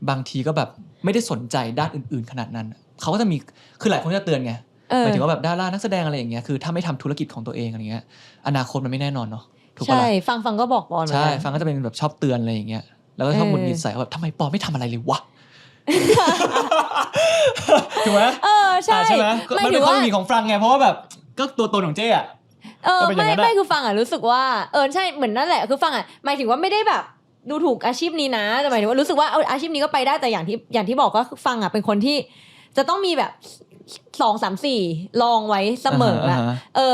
บางทีก็แบบไม่ได้สนใจด้านอื่นๆขนาดนั้นเขาก็จะมีคือหลายคนจะเตือนไงหมายถึงว่าแบบดารานักแสดงอะไรอย่างเงี้ยคือถ้าไม่ทำธุรกิจของตัวเองอะไรเงี้ยอนาคตมันไม่แน่นอนเนาะถูกปะล่ะใช่ฟังก็บอกปอนใช่ฟังก็จะเป็นแบบชอบเตือนอะไรอย่างเงี้ยแล้วก็ชอบหงุดหงิดใส่แบบทำไมปอนไม่ทำอะไรเลยวะถูกไหมใช่ไหมมันเป็นความหงุดหงิดของฟังไงเพราะว่าแบบก็ตัวตนของเจ๊ไม่คือฟังรู้สึกว่าใช่เหมือนนั่นแหละคือฟังหมายถึงว่าไม่ได้แบบดูถูกอาชีพนี้นะแต่หมายถึงว่ารู้สึกว่าอาชีพนี้ก็ไปได้แต่อย่างที่บอกก็ฟังเป็นคนที่จะต้องมีแบบ 2 3 4ลองไว้เสมออะ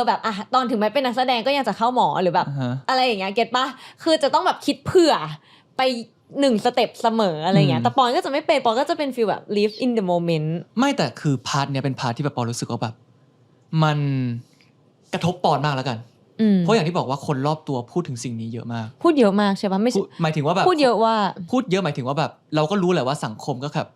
แบบตอนถึงแม้เป็นนักแสดงก็ยังจะเข้าหมอหรือแบบอะไรอย่างเงี้ยเก็ตปะคือจะต้องแบบคิดเผื่อไป1 สเต็ปเสมออะไรเงี้ยแต่ปอนก็จะไม่เป็นปอนก็จะเป็นฟีลแบบ live in the moment ไม่แต่คือพาร์ทเนี้ยเป็นพาร์ทที่แบบปอนรู้สึกว่าแบบมันกระทบปอนมากแล้วกันเพราะอย่างที่บอกว่าคนรอบตัวพูดถึงสิ่งนี้เยอะมากพูดเยอะมากใช่ปะไม่หมายถึงว่าแบบพูดเยอะหมายถึงว่าแบบเราก็รู้แหละว่าสังคมก็แบบ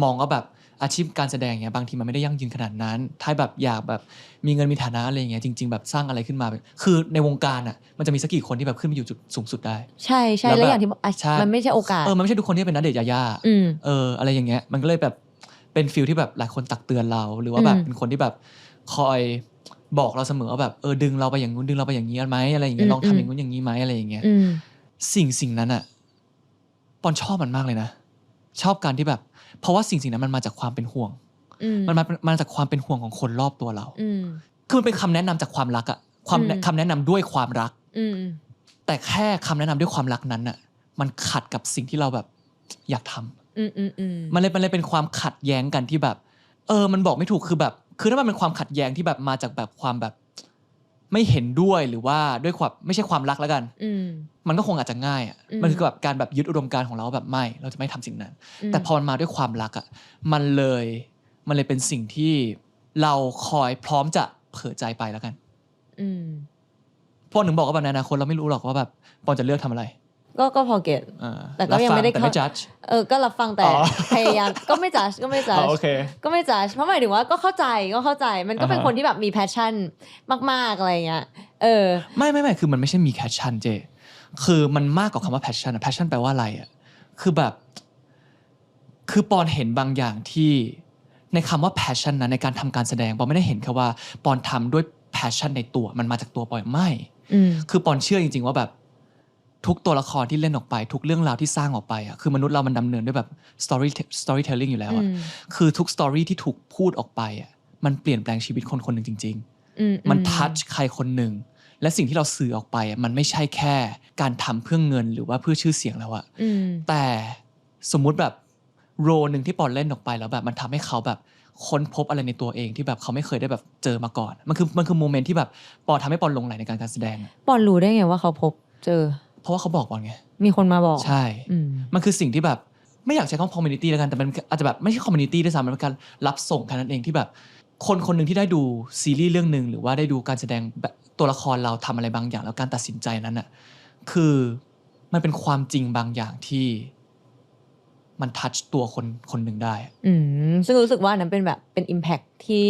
มองว่าแบบอาชีพการแสดงเงี้ยบางทีมันไม่ได้ยั่งยืนขนาดนั้นถ้าแบบอยากแบบมีเงินมีฐานะอะไรเงี้ยจริงๆแบบสร้างอะไรขึ้นมาคือในวงการอ่ะมันจะมีสักกี่คนที่แบบขึ้นไปอยู่จุดสูงสุดได้ใช่ใช่แล้วอย่างที่มันไม่ใช่โอกาสมันไม่ใช่ทุกคนที่เป็นณเดชน์ยาย่าอะไรอย่างเงี้ยมันก็เลยแบบเป็นฟีลที่แบบหลายคนตักเตือนเราหรือว่าแบบเป็นคนที่แบบคอยบอกเราเสมอว่าแบบดึงเราไปอย่างนู้นดึงเราไปอย่างนี้ไหมอะไรอย่างเงี้ยลองทำอย่างนู้นอย่างนี้ไหมอะไรอย่างเงี้ยสิ่งนั้นอ่ะปอนชอบมันมากเลยนะชอบการที่แบบเพราะว่าสิ่งนั้นมันมาจากความเป็นห่วงมันมาจากความเป็นห่วงของคนรอบตัวเราคือมันเป็นคำแนะนำจากความรักอะคำแนะนำด้วยความรักแต่แค่คำแนะนำด้วยความรักนั้นอะมันขัดกับสิ่งที่เราแบบอยากทำมันเลยเป็นความขัดแย้งกันที่แบบมันบอกไม่ถูกคือแบบคือถ้ามันเป็นความขัดแย้งที่แบบมาจากแบบความแบบไม่เห็นด้วยหรือว่าด้วยความไม่ใช่ความรักแล้วกันมันก็คงอาจจะง่ายอ่ะมันคือแบบการแบบยึดอุดมการณ์ของเราแบบไม่เราจะไม่ทำสิ่งนั้นแต่พอมันมาด้วยความรักอ่ะมันเลยเป็นสิ่งที่เราคอยพร้อมจะเผลอใจไปแล้วกันพอหนึ่งบอกว่าแบบในอนาคตเราไม่รู้หรอกว่าแบบปอนจะเลือกทำอะไรก็พอเก็ตแต่ก็ยังไม่ได้ไม่จัดก็รับฟังแต่พยายามก็ไม่จัดก็ไม่จัดก็ไม่จัดเพราะหมายถึงว่าก็เข้าใจมันก็เป็นคนที่แบบมีแพชชั่นมากๆอะไรเงี้ยไม่คือมันไม่ใช่มีแพชชั่นเจคือมันมากกว่าคำว่าแพชชั่นแพชชั่นแปลว่าอะไรอ่ะคือแบบคือปอนเห็นบางอย่างที่ในคำว่าแพชชั่นนะในการทำการแสดงปอนไม่ได้เห็นแค่ว่าปอนทำด้วยแพชชั่นในตัวมันมาจากตัวปอนไม่คือปอนเชื่อจริงๆว่าแบบทุกตัวละครที่เล่นออกไปทุกเรื่องราวที่สร้างออกไปอ่ะคือมนุษย์เรามันดำเนินด้วยแบบ storytelling อยู่แล้วอ่ะคือทุก story ที่ถูกพูดออกไปอ่ะมันเปลี่ยนแปลงชีวิตคนคนหนึ่งจริงๆมันทัชใครคนหนึ่งและสิ่งที่เราสื่อออกไปอ่ะมันไม่ใช่แค่การทำเพื่อเงินหรือว่าเพื่อชื่อเสียงแล้วอ่ะแต่สมมุติแบบโรนึงที่ปอนเล่นออกไปแล้วแบบมันทำให้เขาแบบค้นพบอะไรในตัวเองที่แบบเขาไม่เคยได้แบบเจอมาก่อนมันคือโมเมนต์ที่แบบปอนทำให้ปอนหลงใหลในการแสดงปอนรู้ได้ไงว่าเขาพบเจอเพราะว่าเขาบอกปอนไงมีคนมาบอกใช่มันคือสิ่งที่แบบไม่อยากใช้คำว่า community แล้วกันแต่มันอาจจะแบบไม่ใช่ community ด้วยซ้ำมันเป็นการรับส่งแค่นั้นเองที่แบบคนหนึ่งที่ได้ดูซีรีส์เรื่องนึงหรือว่าได้ดูการแสดงแบบตัวละครเราทำอะไรบางอย่างแล้วการตัดสินใจนั้นน่ะคือมันเป็นความจริงบางอย่างที่มันทัชตัวคนหนึ่งได้ซึ่งรู้สึกว่านั้นเป็นแบบเป็น impact ที่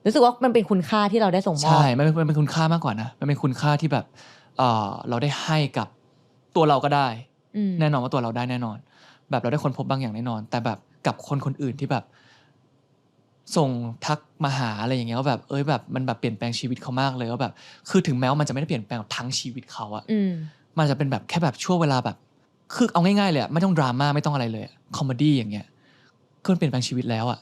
รู้สึกว่ามันเป็นคุณค่าที่เราได้ส่งมอบใช่มันเป็นคุณค่ามากกว่านะมันเป็นคุณค่าที่แบบเราได้ให้กับตัวเราก็ได้แน่นอนว่าตัวเราได้แน่นอนแบบเราได้ค้นพบบางอย่างแน่นอนแต่แบบกับคนอื่นที่แบบส่งทักมาหาอะไรอย่างเงี้ยว่าแบบแบบมันแบบเปลี่ยนแปลงชีวิตเขามากเลยว่าแบบคือถึงแม้ว่ามันจะไม่ได้เปลี่ยนแปลงทั้งชีวิตเขาอะมันจะเป็นแบบแค่แบบช่วงเวลาแบบคือเอาง่ายๆเลยไม่ต้องดราม่าไม่ต้องอะไรเลยคอมเมดี้อย่างเงี้ยก็เปลี่ยนแปลงชีวิตแล้วอะ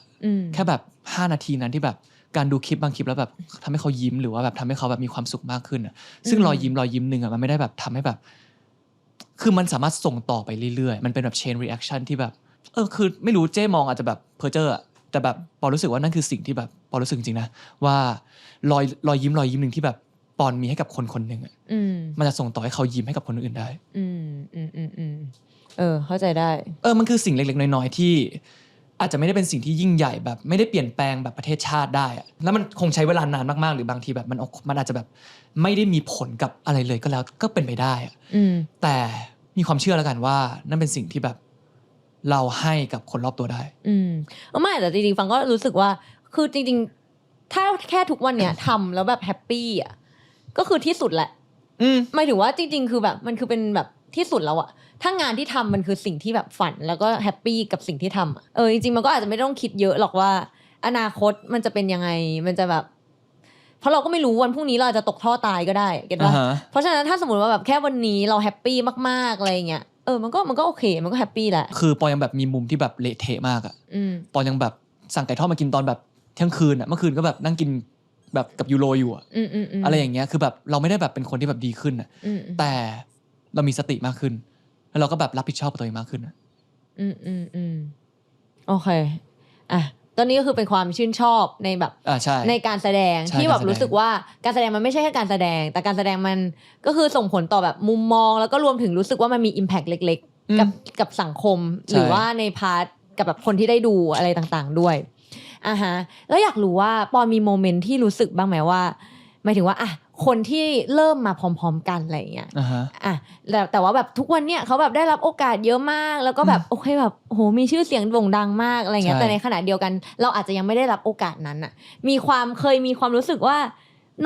แค่แบบ5 นาทีนั้นที่แบบการดูคลิปบางคลิปแล้วแบบทำให้เขายิ้มหรือว่าแบบทำให้เขาแบบมีความสุขมากขึ้นอ่ะซึ่งรอยยิ้มนึงอ่ะมันไม่ได้แบบทำให้แบบคือมันสามารถส่งต่อไปเรื่อยๆมันเป็นแบบ chain reaction ที่แบบคือไม่รู้เจ้มองอาจจะแบบเพอเจอร์อ่ะแต่แบบปอรู้สึกว่านั่นคือสิ่งที่แบบปอรู้สึกจริงๆนะว่ารอยยิ้มนึงที่แบบปอนมีให้กับคนหนึ่งอ่ะมันจะส่งต่อให้เขายิ้มให้กับคนอื่นได้เข้าใจได้มันคือสิ่งเล็กๆน้อยๆที่อาจจะไม่ได้เป็นสิ่งที่ยิ่งใหญ่แบบไม่ได้เปลี่ยนแปลงแบบประเทศชาติได้อะแล้วมันคงใช้เวลานานมากๆหรือบางทีแบบมันอาจจะแบบไม่ได้มีผลกับอะไรเลยก็แล้วก็เป็นไปได้อะแต่มีความเชื่อแล้วกันว่านั่นเป็นสิ่งที่แบบเราให้กับคนรอบตัวได้ไม่แต่จริงๆฟังก็รู้สึกว่าคือจริงๆถ้าแค่ทุกวันเนี้ยทำแล้วแบบแฮปปี้อ่ะก็คือที่สุดแหละหมายถึงว่าจริงๆคือแบบมันคือเป็นแบบที่สุดแล้วอะถ้างานที่ทำมันคือสิ่งที่แบบฝันแล้วก็แฮปปี้กับสิ่งที่ทำจริงๆมันก็อาจจะไม่ต้องคิดเยอะหรอกว่าอนาคตมันจะเป็นยังไงมันจะแบบเพราะเราก็ไม่รู้วันพรุ่งนี้เราอาจจะตกท่อตายก็ได้เก็ทป่ะเพราะฉะนั้นถ้าสมมติว่าแบบแค่วันนี้เราแฮปปี้มากๆอะไรเงี้ยมันก็โอเคมันก็แฮปปี้แหละคือปอยังแบบมีมุมที่แบบเละเทะมากอะปอยังแบบสั่งไก่ทอดมากินตอนแบบเที่ยงคืนอะเมื่อคืนก็แบบนั่งกินแบบกับยูโรอยู่อะอะไรอย่างเงี้ยคือแบบเราไม่ได้แบบเป็นคนที่แบบดีขึ้นอะแต่เรามีสติมากขึ้นแล้วเราก็แบบรับผิดชอบกับตัวเองมากขึ้นนะโอเคอ่ะ ตอนนี้ก็คือเป็นความชื่นชอบในแบบ ใช่ ในการแสดง ใช่ ที่แบบ การแสดง รู้สึกว่าการแสดงมันไม่ใช่แค่การแสดง แต่การแสดงมันก็คือส่งผลต่อแบบมุมมอง แล้วก็รวมถึงรู้สึกว่ามันมี impact เล็กๆกับสังคม ใช่ หรือว่าในพาร์ทกับแบบคนที่ได้ดูอะไรต่างๆด้วยฮะแล้วอยากรู้ว่าปอนมีโมเมนต์ที่รู้สึกบ้างไหมว่าหมายถึงว่าคนที่เริ่มมาพร้อมๆกันอะไรอย่างเงี้ยแต่ว่าแบบทุกวันเนี้ยเขาแบบได้รับโอกาสเยอะมากแล้วก็แบบโอเคแบบโหมีชื่อเสียงโด่งดังมากอะไรเงี้ยแต่ในขณะเดียวกันเราอาจจะยังไม่ได้รับโอกาสนั้นอ่ะเคยมีความรู้สึกว่า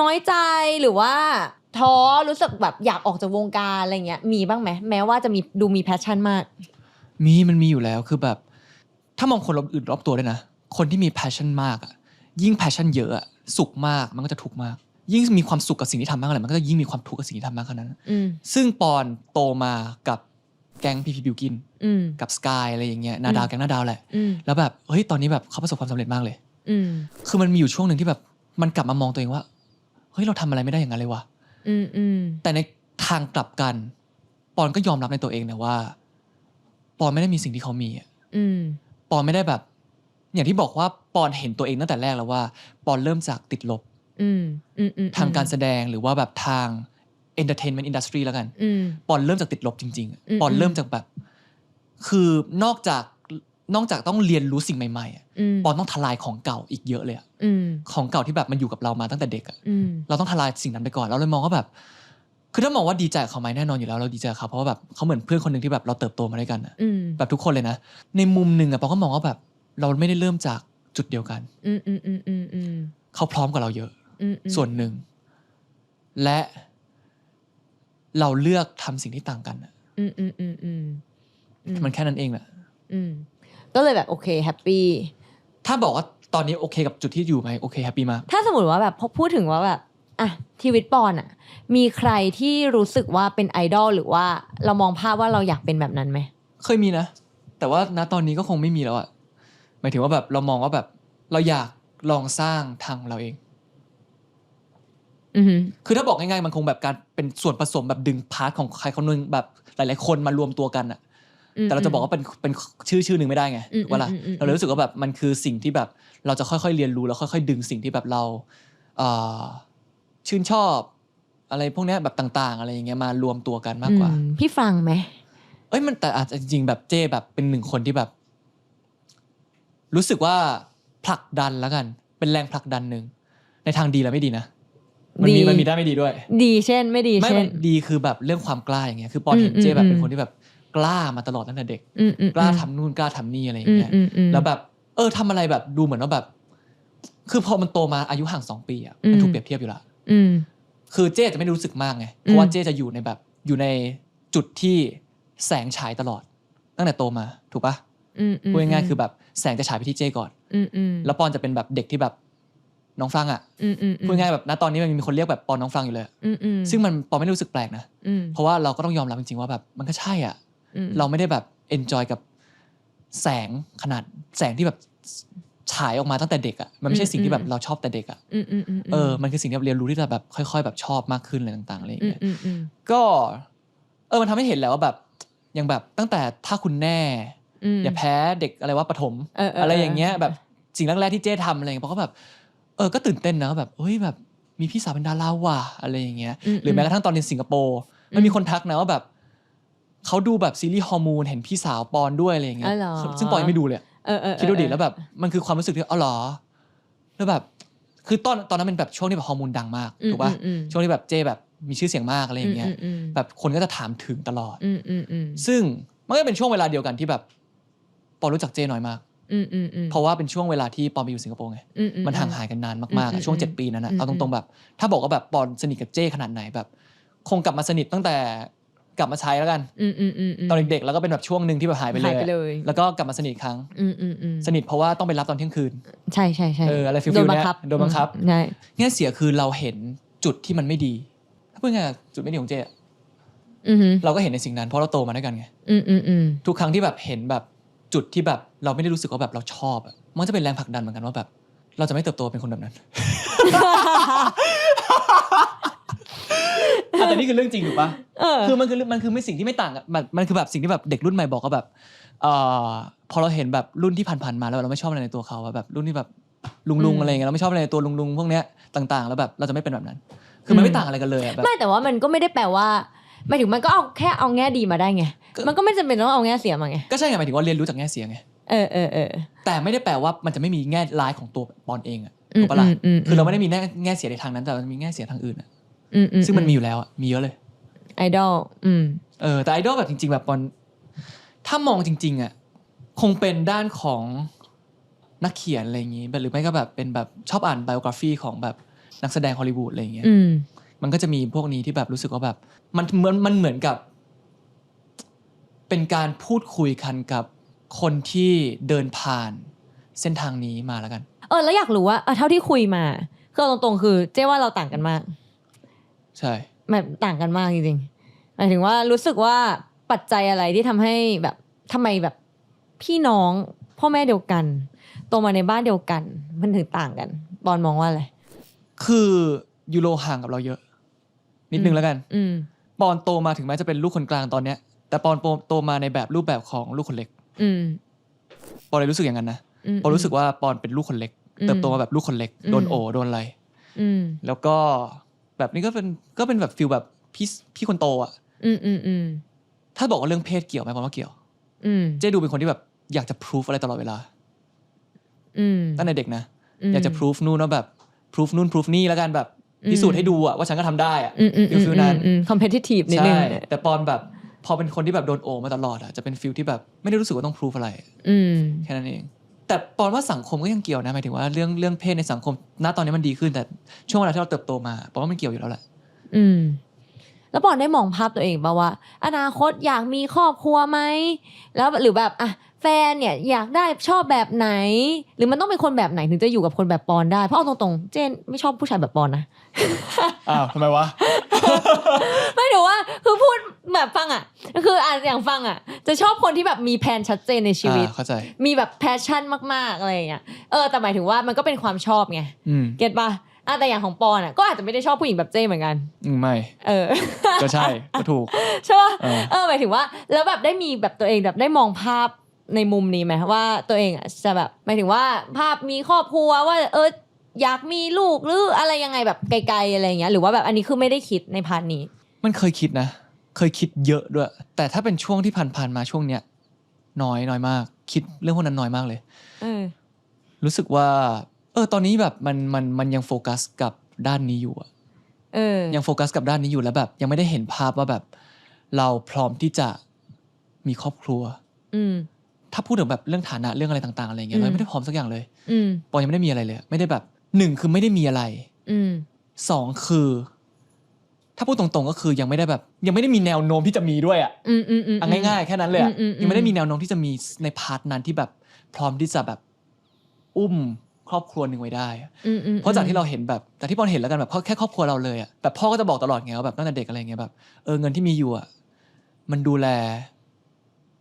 น้อยใจหรือว่าท้อรู้สึกแบบอยากออกจากวงการอะไรเงี้ยมีบ้างไหมแม้ว่าจะมีแพชชั่นมากมันมีอยู่แล้วคือแบบถ้ามองคนอื่นรอบตัวด้วยนะคนที่มี passion มากอ่ะยิ่ง passion เยอะอ่ะสุขมากมันก็จะทุกข์มากยิ่งมีความสุขกับสิ่งที่ทำมากอะไรมันก็จะยิ่งมีความทุกข์กับสิ่งที่ทำมากขนาดนั้นซึ่งปอนโตมากับแก๊งพีพีบิวกินกับสกายอะไรอย่างเงี้ยนาดาวแก๊งนาดาวแหละแล้วแบบเฮ้ยตอนนี้แบบเขาประสบความสำเร็จมากเลยคือมันมีอยู่ช่วงหนึ่งที่แบบมันกลับมามองตัวเองว่าเฮ้ยเราทำอะไรไม่ได้อย่างนั้นเลยวะแต่ในทางกลับกันปอนก็ยอมรับในตัวเองนะว่าปอนไม่ได้มีสิ่งที่เขามีปอนไม่ได้แบบอย่างที่บอกว่าปอนเห็นตัวเองตั้งแต่แรกแล้วว่าปอนเริ่มจากติดลบทางการแสดงหรือว่าแบบทาง entertainment industry แล้วกันปอนเริ่มจากติดลบจริงๆปอนเริ่มจากแบบคือนอกจากต้องเรียนรู้สิ่งใหม่ๆปอนต้องทลายของเก่าอีกเยอะเลยของเก่าที่แบบมันอยู่กับเรามาตั้งแต่เด็กเราต้องทลายสิ่งนั้นไปก่อนเราเลยมองว่าแบบคือถ้ามองว่าดีใจกับเขาไหมแน่นอนอยู่แล้วเราดีใจกับเขาเพราะว่าแบบเขาเหมือนเพื่อนคนหนึ่งที่แบบเราเติบโตมาด้วยกันแบบทุกคนเลยนะในมุมนึงปอนก็มองว่าแบบเราไม่ได้เริ่มจากจุดเดียวกันเขาพร้อมกว่าเราเยอะส่วนหนึ่งและเราเลือกทำสิ่งที่ต่างกันมันแค่นั้นเองแหละก็เลยแบบโอเคแฮปปี้ถ้าบอกว่าตอนนี้โอเคกับจุดที่อยู่ไหมโอเคแฮปปี้มากถ้าสมมติว่าแบบพอพูดถึงว่าแบบชีวิตปอนมีใครที่รู้สึกว่าเป็นไอดอลหรือว่าเรามองภาพว่าเราอยากเป็นแบบนั้นไหมเคยมีนะแต่ว่าณตอนนี้ก็คงไม่มีแล้วหมายถึงว่าแบบเรามองว่าแบบเราอยากลองสร้างทางเราเองคือถ้าบอกง่ายๆมันคงแบบการเป็นส่วนผสมแบบดึงพาร์ทของใครคนนึงแบบหลายๆคนมารวมตัวกันแต่เราจะบอกว่าเป็นชื่อนึงไม่ได้ไงถูกป่ะล่ะเราเลยรู้สึกว่าแบบมันคือสิ่งที่แบบเราจะค่อยๆเรียนรู้แล้วค่อยๆดึงสิ่งที่แบบเราชื่นชอบอะไรพวกนี้แบบต่างๆอะไรอย่างเงี้ยมารวมตัวกันมากกว่าพี่ฟังไหมมันแต่อาจจะจริงๆแบบเจ้แบบเป็นหนึ่งคนที่แบบรู้สึกว่าผลักดันแล้วกันเป็นแรงผลักดันหนึ่งในทางดีและไม่ดีนะมันมีได้ไม่ดีด้วยดีเช่นไม่ดีเช่นดีคือแบบเรื่องความกล้าอย่างเงี้ยคือปอนเห็นเจ้แบบเป็นคนที่แบบกล้ามาตลอดตั้งแต่เด็กกล้าทำนู่นกล้าทำนี่อะไรอย่างเงี้ยแล้วแบบทำอะไรแบบดูเหมือนว่าแบบคือพอมันโตมาอายุห่าง2 ปีมันถูกเปรียบเทียบอยู่ละคือเจ้จะไม่รู้สึกมากไงเพราะว่าเจ้จะอยู่ในจุดที่แสงฉายตลอดตั้งแต่โตมาถูกปะพูดง่ายๆคือแบบแสงจะฉายไปที่เจ้ก่อนแล้วปอนจะเป็นแบบเด็กที่แบบน้องฟังพูดง่ายแบบณตอนนี้มันมีคนเรียกแบบปอนน้องฟังอยู่เลยซึ่งมันปอนไม่รู้สึกแปลกนะเพราะว่าเราก็ต้องยอมรับจริงๆว่าแบบมันก็ใช่เราไม่ได้แบบเอนจอยกับแสงขนาดแสงที่แบบฉายออกมาตั้งแต่เด็กมันไม่ใช่สิ่งที่แบบเราชอบแต่เด็กมันคือสิ่งที่เราเรียนรู้ที่จะแบบค่อยๆแบบชอบมากขึ้นอะไรต่างๆอะไรอย่างเงี้ยก็มันทำให้เห็นแล้วว่าแบบอย่างแบบตั้งแต่ถ้าคุณแน่อย่าแพ้เด็กอะไรว่าประถมอะไรอย่างเงี้ยแบบสิ่งแรกๆที่เจ้ทำอะไรอย่างเงี้ยเพราะก็แบบก็ตื่นเต้นนะแบบเฮ้ยแบบมีพี่สาวเป็นดาราว่ะอะไรอย่างเงี้ยหรือแม้กระทั่งตอนเรียนสิงคโปร์มันมีคนทักนะว่าแบบเขาดูแบบซีรีส์ฮอร์โมนเห็นพี่สาวปอนด้วยอะไรอย่างเงี้ยซึ่งปอนไม่ดูเลยคิดดูดิแล้วแบบมันคือความรู้สึกที่หรอแล้วแบบคือตอนนั้นเป็นแบบช่วงที่แบบฮอร์โมนดังมากถูกป่ะช่วงที่แบบเจ้แบบมีชื่อเสียงมากอะไรอย่างเงี้ยแบบคนก็จะถามถึงตลอดซึ่งมันก็เป็นช่วงเวลาเดียวกันที่แบบปอนรู้จักเจ้น้อยมากเพราะว่าเป็นช่วงเวลาที่ปอนไปอยู่สิงคโปร์ไงมันห่างหายกันนานมากๆช่วง7 ปีนั้นเอาตรงๆแบบถ้าบอกว่าแบบปอนสนิทกับเจ้ขนาดไหนแบบคงกลับมาสนิทตั้งแต่กลับมาใช้แล้วกันตอนเด็กๆแล้วก็เป็นแบบช่วงนึงที่แบบหายไปเลยแล้วก็กลับมาสนิทครั้งสนิทเพราะว่าต้องไปรับตอนเที่ยงคืนใช่ใช่ใช่อะไรฟิลๆเนี้ยโดนบังคับแง่เสียคือเราเห็นจุดที่มันไม่ดีถ้าพูดง่ายจุดไม่ดีของเจ้เราก็เห็นในสิ่งนั้นเพราะเราโตมาด้วยกันไงทุกครั้งที่แบบเห็นแบบจุดที่แบบเราไม่ได้รู้สึกว่าแบบเราชอบมันจะเป็นแรงผลักดันเหมือนกันว่าแบบเราจะไม่เติบโตเป็นคนแบบนั้น อะ แต่นี่คือเรื่องจริงถูกปะคือมันคือไม่สิ่งที่ไม่ต่างกันมันคือแบบสิ่งที่แบบเด็กรุ่นใหม่บอกก็แบบพอเราเห็นแบบรุ่นที่ผ่านๆมาแล้วเราไม่ชอบอะไรในตัวเขาแบบรุ่นที่แบบลุงๆอะไรเงี้ยเราไม่ชอบอะไรในตัวลุงๆพวกเนี้ยต่างๆแล้วแบบเราจะไม่เป็นแบบนั้นคือมันไม่ต่างอะไรกันเลยแบบไม่แต่ว่ามันก็ไม่ได้แปลว่าหมายถึงมันก็เอาแค่เอาแง่ดีมาได้ไงมันก็ไม่จำเป็นต้องเอาแง่เสียมาไงก็ใช่ไงหมายถึงว่าเรียนรู้จากแง่เสียไงแต่ไม่ได้แปลว่ามันจะไม่มีแง่ร้ายของตัวปอนเองอะถูกปะล่ะคือเราไม่ได้มีแง่เสียในทางนั้นแต่มันมีแง่เสียทางอื่นอะซึ่งมันมีอยู่แล้วอะมีเยอะเลยไอดอลแต่ไอดอลแบบจริงๆแบบปอนถ้ามองจริงๆอะคงเป็นด้านของนักเขียนอะไรอย่างงี้หรือไม่ก็แบบเป็นแบบชอบอ่านไบโอกราฟีของแบบนักแสดงฮอลลีวูดอะไรอย่างเงี้ยมันก็จะมีพวกนี้ที่แบบรู้สึกว่าแบบมันเหมือนกับเป็นการพูดคุยกันกับคนที่เดินผ่านเส้นทางนี้มาแล้วกันแล้วอยากรู้ว่าเท่าที่คุยมาคือตรงๆคือเจ๊ว่าเราต่างกันมากใช่แบบต่างกันมากจริงๆหมายถึงว่ารู้สึกว่าปัจจัยอะไรที่ทำให้แบบทำไมแบบพี่น้องพ่อแม่เดียวกันโตมาในบ้านเดียวกันมันถึงต่างกันบอลมองว่าอะไรคือยูโรห่างกับเราเยอะนิดนึงแล้วกันปอนโตมาถึงแม้จะเป็นลูกคนกลางตอนเนี้ยแต่ปอนโตมาในแบบรูปแบบของลูกคนเล็กปอนเลยรู้สึกอย่างนั้นนะปอนรู้สึกว่าปอนเป็นลูกคนเล็กเติบโตมาแบบลูกคนเล็กโดนโดนอะไรแล้วก็แบบนี้ก็เป็นแบบฟีลแบบพี่คนโตอ่ะถ้าบอกว่าเรื่องเพศเกี่ยวไหมปอนว่าเกี่ยวเจ๊ดูเป็นคนที่แบบอยากจะพิสูจอะไรตลอดเวลาตั้งแต่เด็กนะอยากจะพิสูจนู่นว่าแบบพิสูจนู่นพิสูจนี่แล้วกันแบบพิสูจน์ให้ดูอะว่าฉันก็ทำได้อะฟิลนั้นcompetitive นิดนึงแต่ปอนแบบพอเป็นคนที่แบบโดนโอมาตลอดอะจะเป็นฟิลที่แบบไม่ได้รู้สึกว่าต้องพิสูจอะไรแค่นั้นเองแต่ปอนว่าสังคมก็ยังเกี่ยวนะหมายถึงว่าเรื่องเพศในสังคมณตอนนี้มันดีขึ้นแต่ช่วงเวลาที่เราเติบโตมาปอนว่ามันเกี่ยวอยู่แล้วแหละแล้วปอนได้มองภาพตัวเองป่ะว่าอนาคตอยากมีครอบครัวไหมแล้วหรือแบบแฟนเนี่ยอยากได้ชอบแบบไหนหรือมันต้องเป็นคนแบบไหนถึงจะอยู่กับคนแบบปอนได้เพราะเอาตรงๆเจนไม่ชอบผู้ชายแบบปอนนะทำไมวะ ไม่ถือว่าคือพูดแบบฟังคืออย่างฟังจะชอบคนที่แบบมีแผนชัดเจนในชีวิตเข้าใจมีแบบแพชชั่นมากๆอะไรอย่างเงี้ยแต่หมายถึงว่ามันก็เป็นความชอบไงเก็ตป่ะแต่อย่างของปอนก็อาจจะไม่ได้ชอบผู้หญิงแบบเจ้เหมือนกันไม่ก็ใช่ก็ถูกใช่ป่ะหมายถึงว่าแล้วแบบได้มีแบบตัวเองแบบได้มองภาพในมุมนี้ไหมว่าตัวเองจะแบบหมายถึงว่าภาพมีครอบครัวว่าอยากมีลูกหรืออะไรยังไงแบบไกลๆอะไรอย่างเงี้ยหรือว่าแบบอันนี้คือไม่ได้คิดในพาร์ทนี้มันเคยคิดนะเคยคิดเยอะด้วยแต่ถ้าเป็นช่วงที่ผ่านมาช่วงเนี้ยน้อยมากคิดเรื่องพวกนั้นน้อยมากเลยรู้สึกว่าตอนนี้แบบมันยังโฟกัสกับด้านนี้อยู่ยังโฟกัสกับด้านนี้อยู่แล้วแบบยังไม่ได้เห็นภาพว่าแบบเราพร้อมที่จะมีครอบครัวถ้าพูดถึงแบบเรื่องฐานะเรื่องอะไรต่างๆอะไรเงี้ยเราไม่ได้พร้อมสักอย่างเลยปอยังไม่ได้มีอะไรเลยไม่ได้แบบ1คือไม่ได้มีอะไร2คือถ้าพูดตรงๆก็คือยังไม่ได้มีแนวโน้มที่จะมีด้วยง่ายๆแค่นั้นเลยยังไม่ได้มีแนวโน้มที่จะมีในพาร์ทนั้นที่แบบพร้อมที่จะแบบอุ้มครอบครัวหนึ่งไว้ได้เพราะจากที่เราเห็นแบบแต่ที่ปอนเห็นแล้วกันแบบแค่ครอบครัวเราเลยแบบพ่อก็จะบอกตลอดไงว่าแบบตั้งแต่เด็กอะไรเงี้ยแบบเงินที่มีอยู่มันดูแล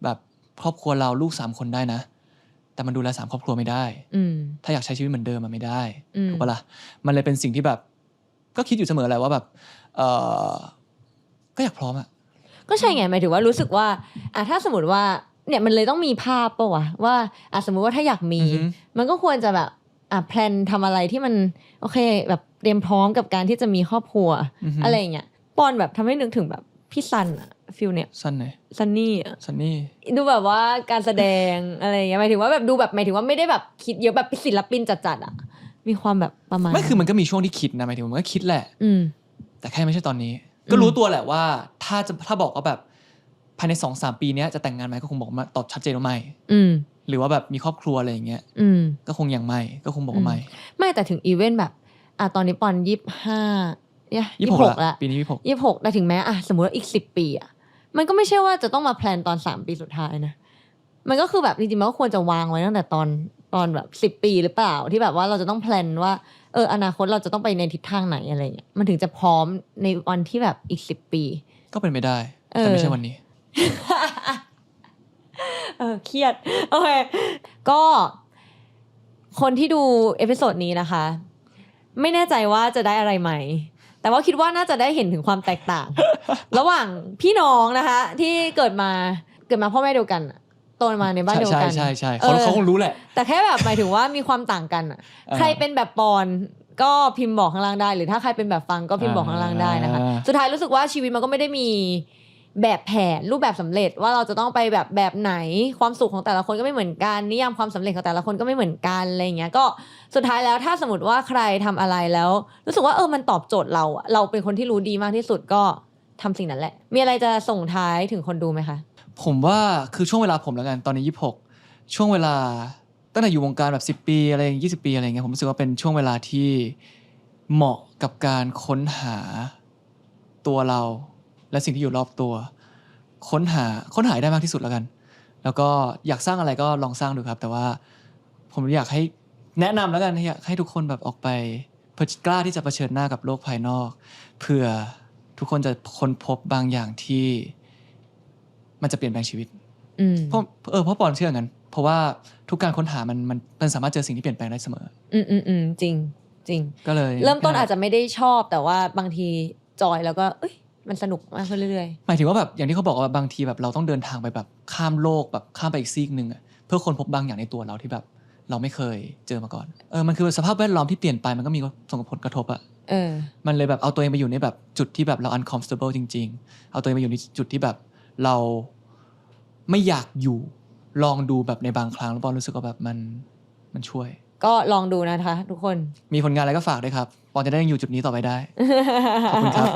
แบบครอบครัวเราลูก3คนได้นะแต่มันดูแล3ครอบครัวไม่ได้ถ้าอยากใช้ชีวิตเหมือนเดิมมันไม่ได้ถูกปะล่ะมันเลยเป็นสิ่งที่แบบก็คิดอยู่เสมอแหละว่าแบบก็อยากพร้อมก็ใช่ไงหมายถึงว่ารู้สึกว่าถ้าสมมติว่าเนี่ยมันเลยต้องมีภาพป่ะวะว่าสมมุติว่าถ้าอยากมีมันก็ควรจะแบบแพลนทำอะไรที่มันโอเคแบบเตรียมพร้อมกับการที่จะมีครอบครัวอะไรอย่างเงี้ยปอนแบบทำให้นึกถึงแบบพี่ซันฟิลเนี่ยซันไหนซันนี่ดูแบบว่าการแสดงอะไรอย่างเงี้ยหมายถึงว่าแบบดูแบบหมายถึงว่าไม่ได้แบบคิดเยอะแบบศิลปินจัดมีความแบบประมาณไม่คือมันก็มีช่วงที่คิดนะหมายถึงมันก็คิดแหละแต่แค่ไม่ใช่ตอนนี้ก็รู้ตัวแหละว่าถ้าบอกว่าแบบภายใน 2-3 ปีนี้จะแต่งงานไหมก็คงบอกมาตอบชัดเจนว่าไม่หรือว่าแบบมีครอบครัวอะไรอย่างเงี้ยก็คงยังไม่ก็คงบอกว่าไม่แต่ถึงอีเวนต์แบบตอนนี้ปอน26แล้วปีนี้26แต่ถึงแม้สมมุติว่าอีก10 ปีมันก็ไม่ใช่ว่าจะต้องมาแพลนตอน3 ปีสุดท้ายนะมันก็คือแบบจริงๆมันก็ควรจะวางไว้ตั้งแต่ตอนแบบ10 ปีหรือเปล่าที่แบบว่าเราจะต้องแพลนว่าอนาคตเราจะต้องไปในทิศทางไหนอะไรเงี้ยมันถึงจะพร้อมในวันที่แบบอีก10 ปีก็เป็นไม่ได้แต่ไม่ใช่วันนี้เครียดโอเคก็คนที่ดูเอพิโซดนี้นะคะไม่แน่ใจว่าจะได้อะไรไหม แต่ว่าคิดว่าน่าจะได้เห็นถึงความแตกต่าง ระหว่างพี่น้องนะคะที่เกิดมาพ่อแม่เดียวกันโตมาในบ้านเดียวกันใช่เขาคงรู้แหละแต่แค่แบบหมายถึงว่ามีความต่างกันอะใครเป็นแบบปอนก็พิมพ์บอกข้างล่างได้หรือถ้าใครเป็นแบบฟังก็พิมพ์บอกข้างล่างได้นะคะสุดท้ายรู้สึกว่าชีวิตมันก็ไม่ได้มีแบบแผนรูปแบบสำเร็จว่าเราจะต้องไปแบบไหนความสุขของแต่ละคนก็ไม่เหมือนกันนิยามความสำเร็จของแต่ละคนก็ไม่เหมือนกันอะไรเงี้ยก็สุดท้ายแล้วถ้าสมมติว่าใครทำอะไรแล้วรู้สึกว่ามันตอบโจทย์เราเป็นคนที่รู้ดีมากที่สุดก็ทำสิ่งนั้นแหละมีอะไรจะส่งท้ายถึงคนดูไหมคะผมว่าคือช่วงเวลาผมแล้วกันตอนนี้26ช่วงเวลาตั้งแต่อยู่วงการแบบ10 ปีอะไร20 ปีอะไรเงี้ยผมรู้สึกว่าเป็นช่วงเวลาที่เหมาะกับการค้นหาตัวเราและสิ่งที่อยู่รอบตัวค้นหาได้มากที่สุดแล้วกันแล้วก็อยากสร้างอะไรก็ลองสร้างดูครับแต่ว่าผมอยากให้แนะนำแล้วกันอยากให้ทุกคนแบบออกไปกล้าที่จะเผชิญหน้ากับโลกภายนอกเพื่อทุกคนจะค้นพบบางอย่างที่มันจะเปลี่ยนแปลงชีวิตเพราะปอนเชื่องั้นเพราะว่าทุกการค้นหามันสามารถเจอสิ่งที่เปลี่ยนแปลงได้เสมอจริงก็เลยเริ่มต้นอาจจะไม่ได้ชอบแต่ว่าบางทีจอยแล้วก็มันสนุกมากขึ้นเรื่อยๆหมายถึงว่าแบบอย่างที่เขาบอกว่าบางทีแบบเราต้องเดินทางไปแบบข้ามโลกแบบข้ามไปอีกซีกนึงเพื่อค้นพบบางอย่างในตัวเราที่แบบเราไม่เคยเจอมาก่อนมันคือสภาพแวดล้อมที่เปลี่ยนไปมันก็มีส่งผลกระทบมันเลยแบบเอาตัวเองไปอยู่ในแบบจุดที่แบบเรา uncomfortable จริงๆเอาตัวเองไปอยู่ในจุดที่แบบเราไม่อยากอยู่ลองดูแบบในบางครั้งแล้วปอนรู้สึกว่าแบบมันช่วยก็ลองดูนะคะทุกคนมีผลงานอะไรก็ฝากด้วยครับปอนจะได้ยังอยู่จุดนี้ต่อไปได้ ขอบคุณครับ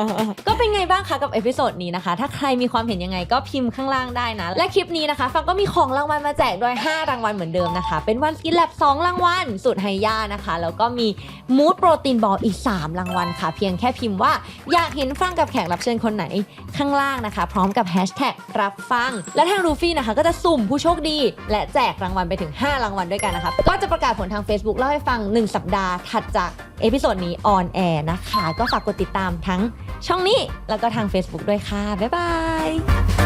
ก็เป็นไงบ้างคะกับเอพิโซดนี้นะคะถ้าใครมีความเห็นยังไงก็พิมพ์ข้างล่างได้นะและคลิปนี้นะคะฟังก็มีของรางวัลมาแจกด้วย5รางวัลเหมือนเดิมนะคะเป็นวันสกินแลบ2รางวัลสูตรไฮย่านะคะแล้วก็มีมูดโปรตีนบอลอีก3รางวัลค่ะเพียงแค่พิมพ์ว่าอยากเห็นฟังกับแขกรับเชิญคนไหนข้างล่างนะคะพร้อมกับแฮชแท็กรับฟังและทางรูฟี่นะคะก็จะสุ่มผู้โชคดีและแจกรางวัลไปถึง5รางวัลด้วยกันนะคะก็จะประกาศผลทาง Facebook เล่าให้ฟัง1สัปดาห์ถัดจากเอพิโซดนี้ออนแอร์นะคะก็ฝากกดติดตามทั้งช่องนี้แล้วก็ทาง Facebook ด้วยค่ะบ๊ายบาย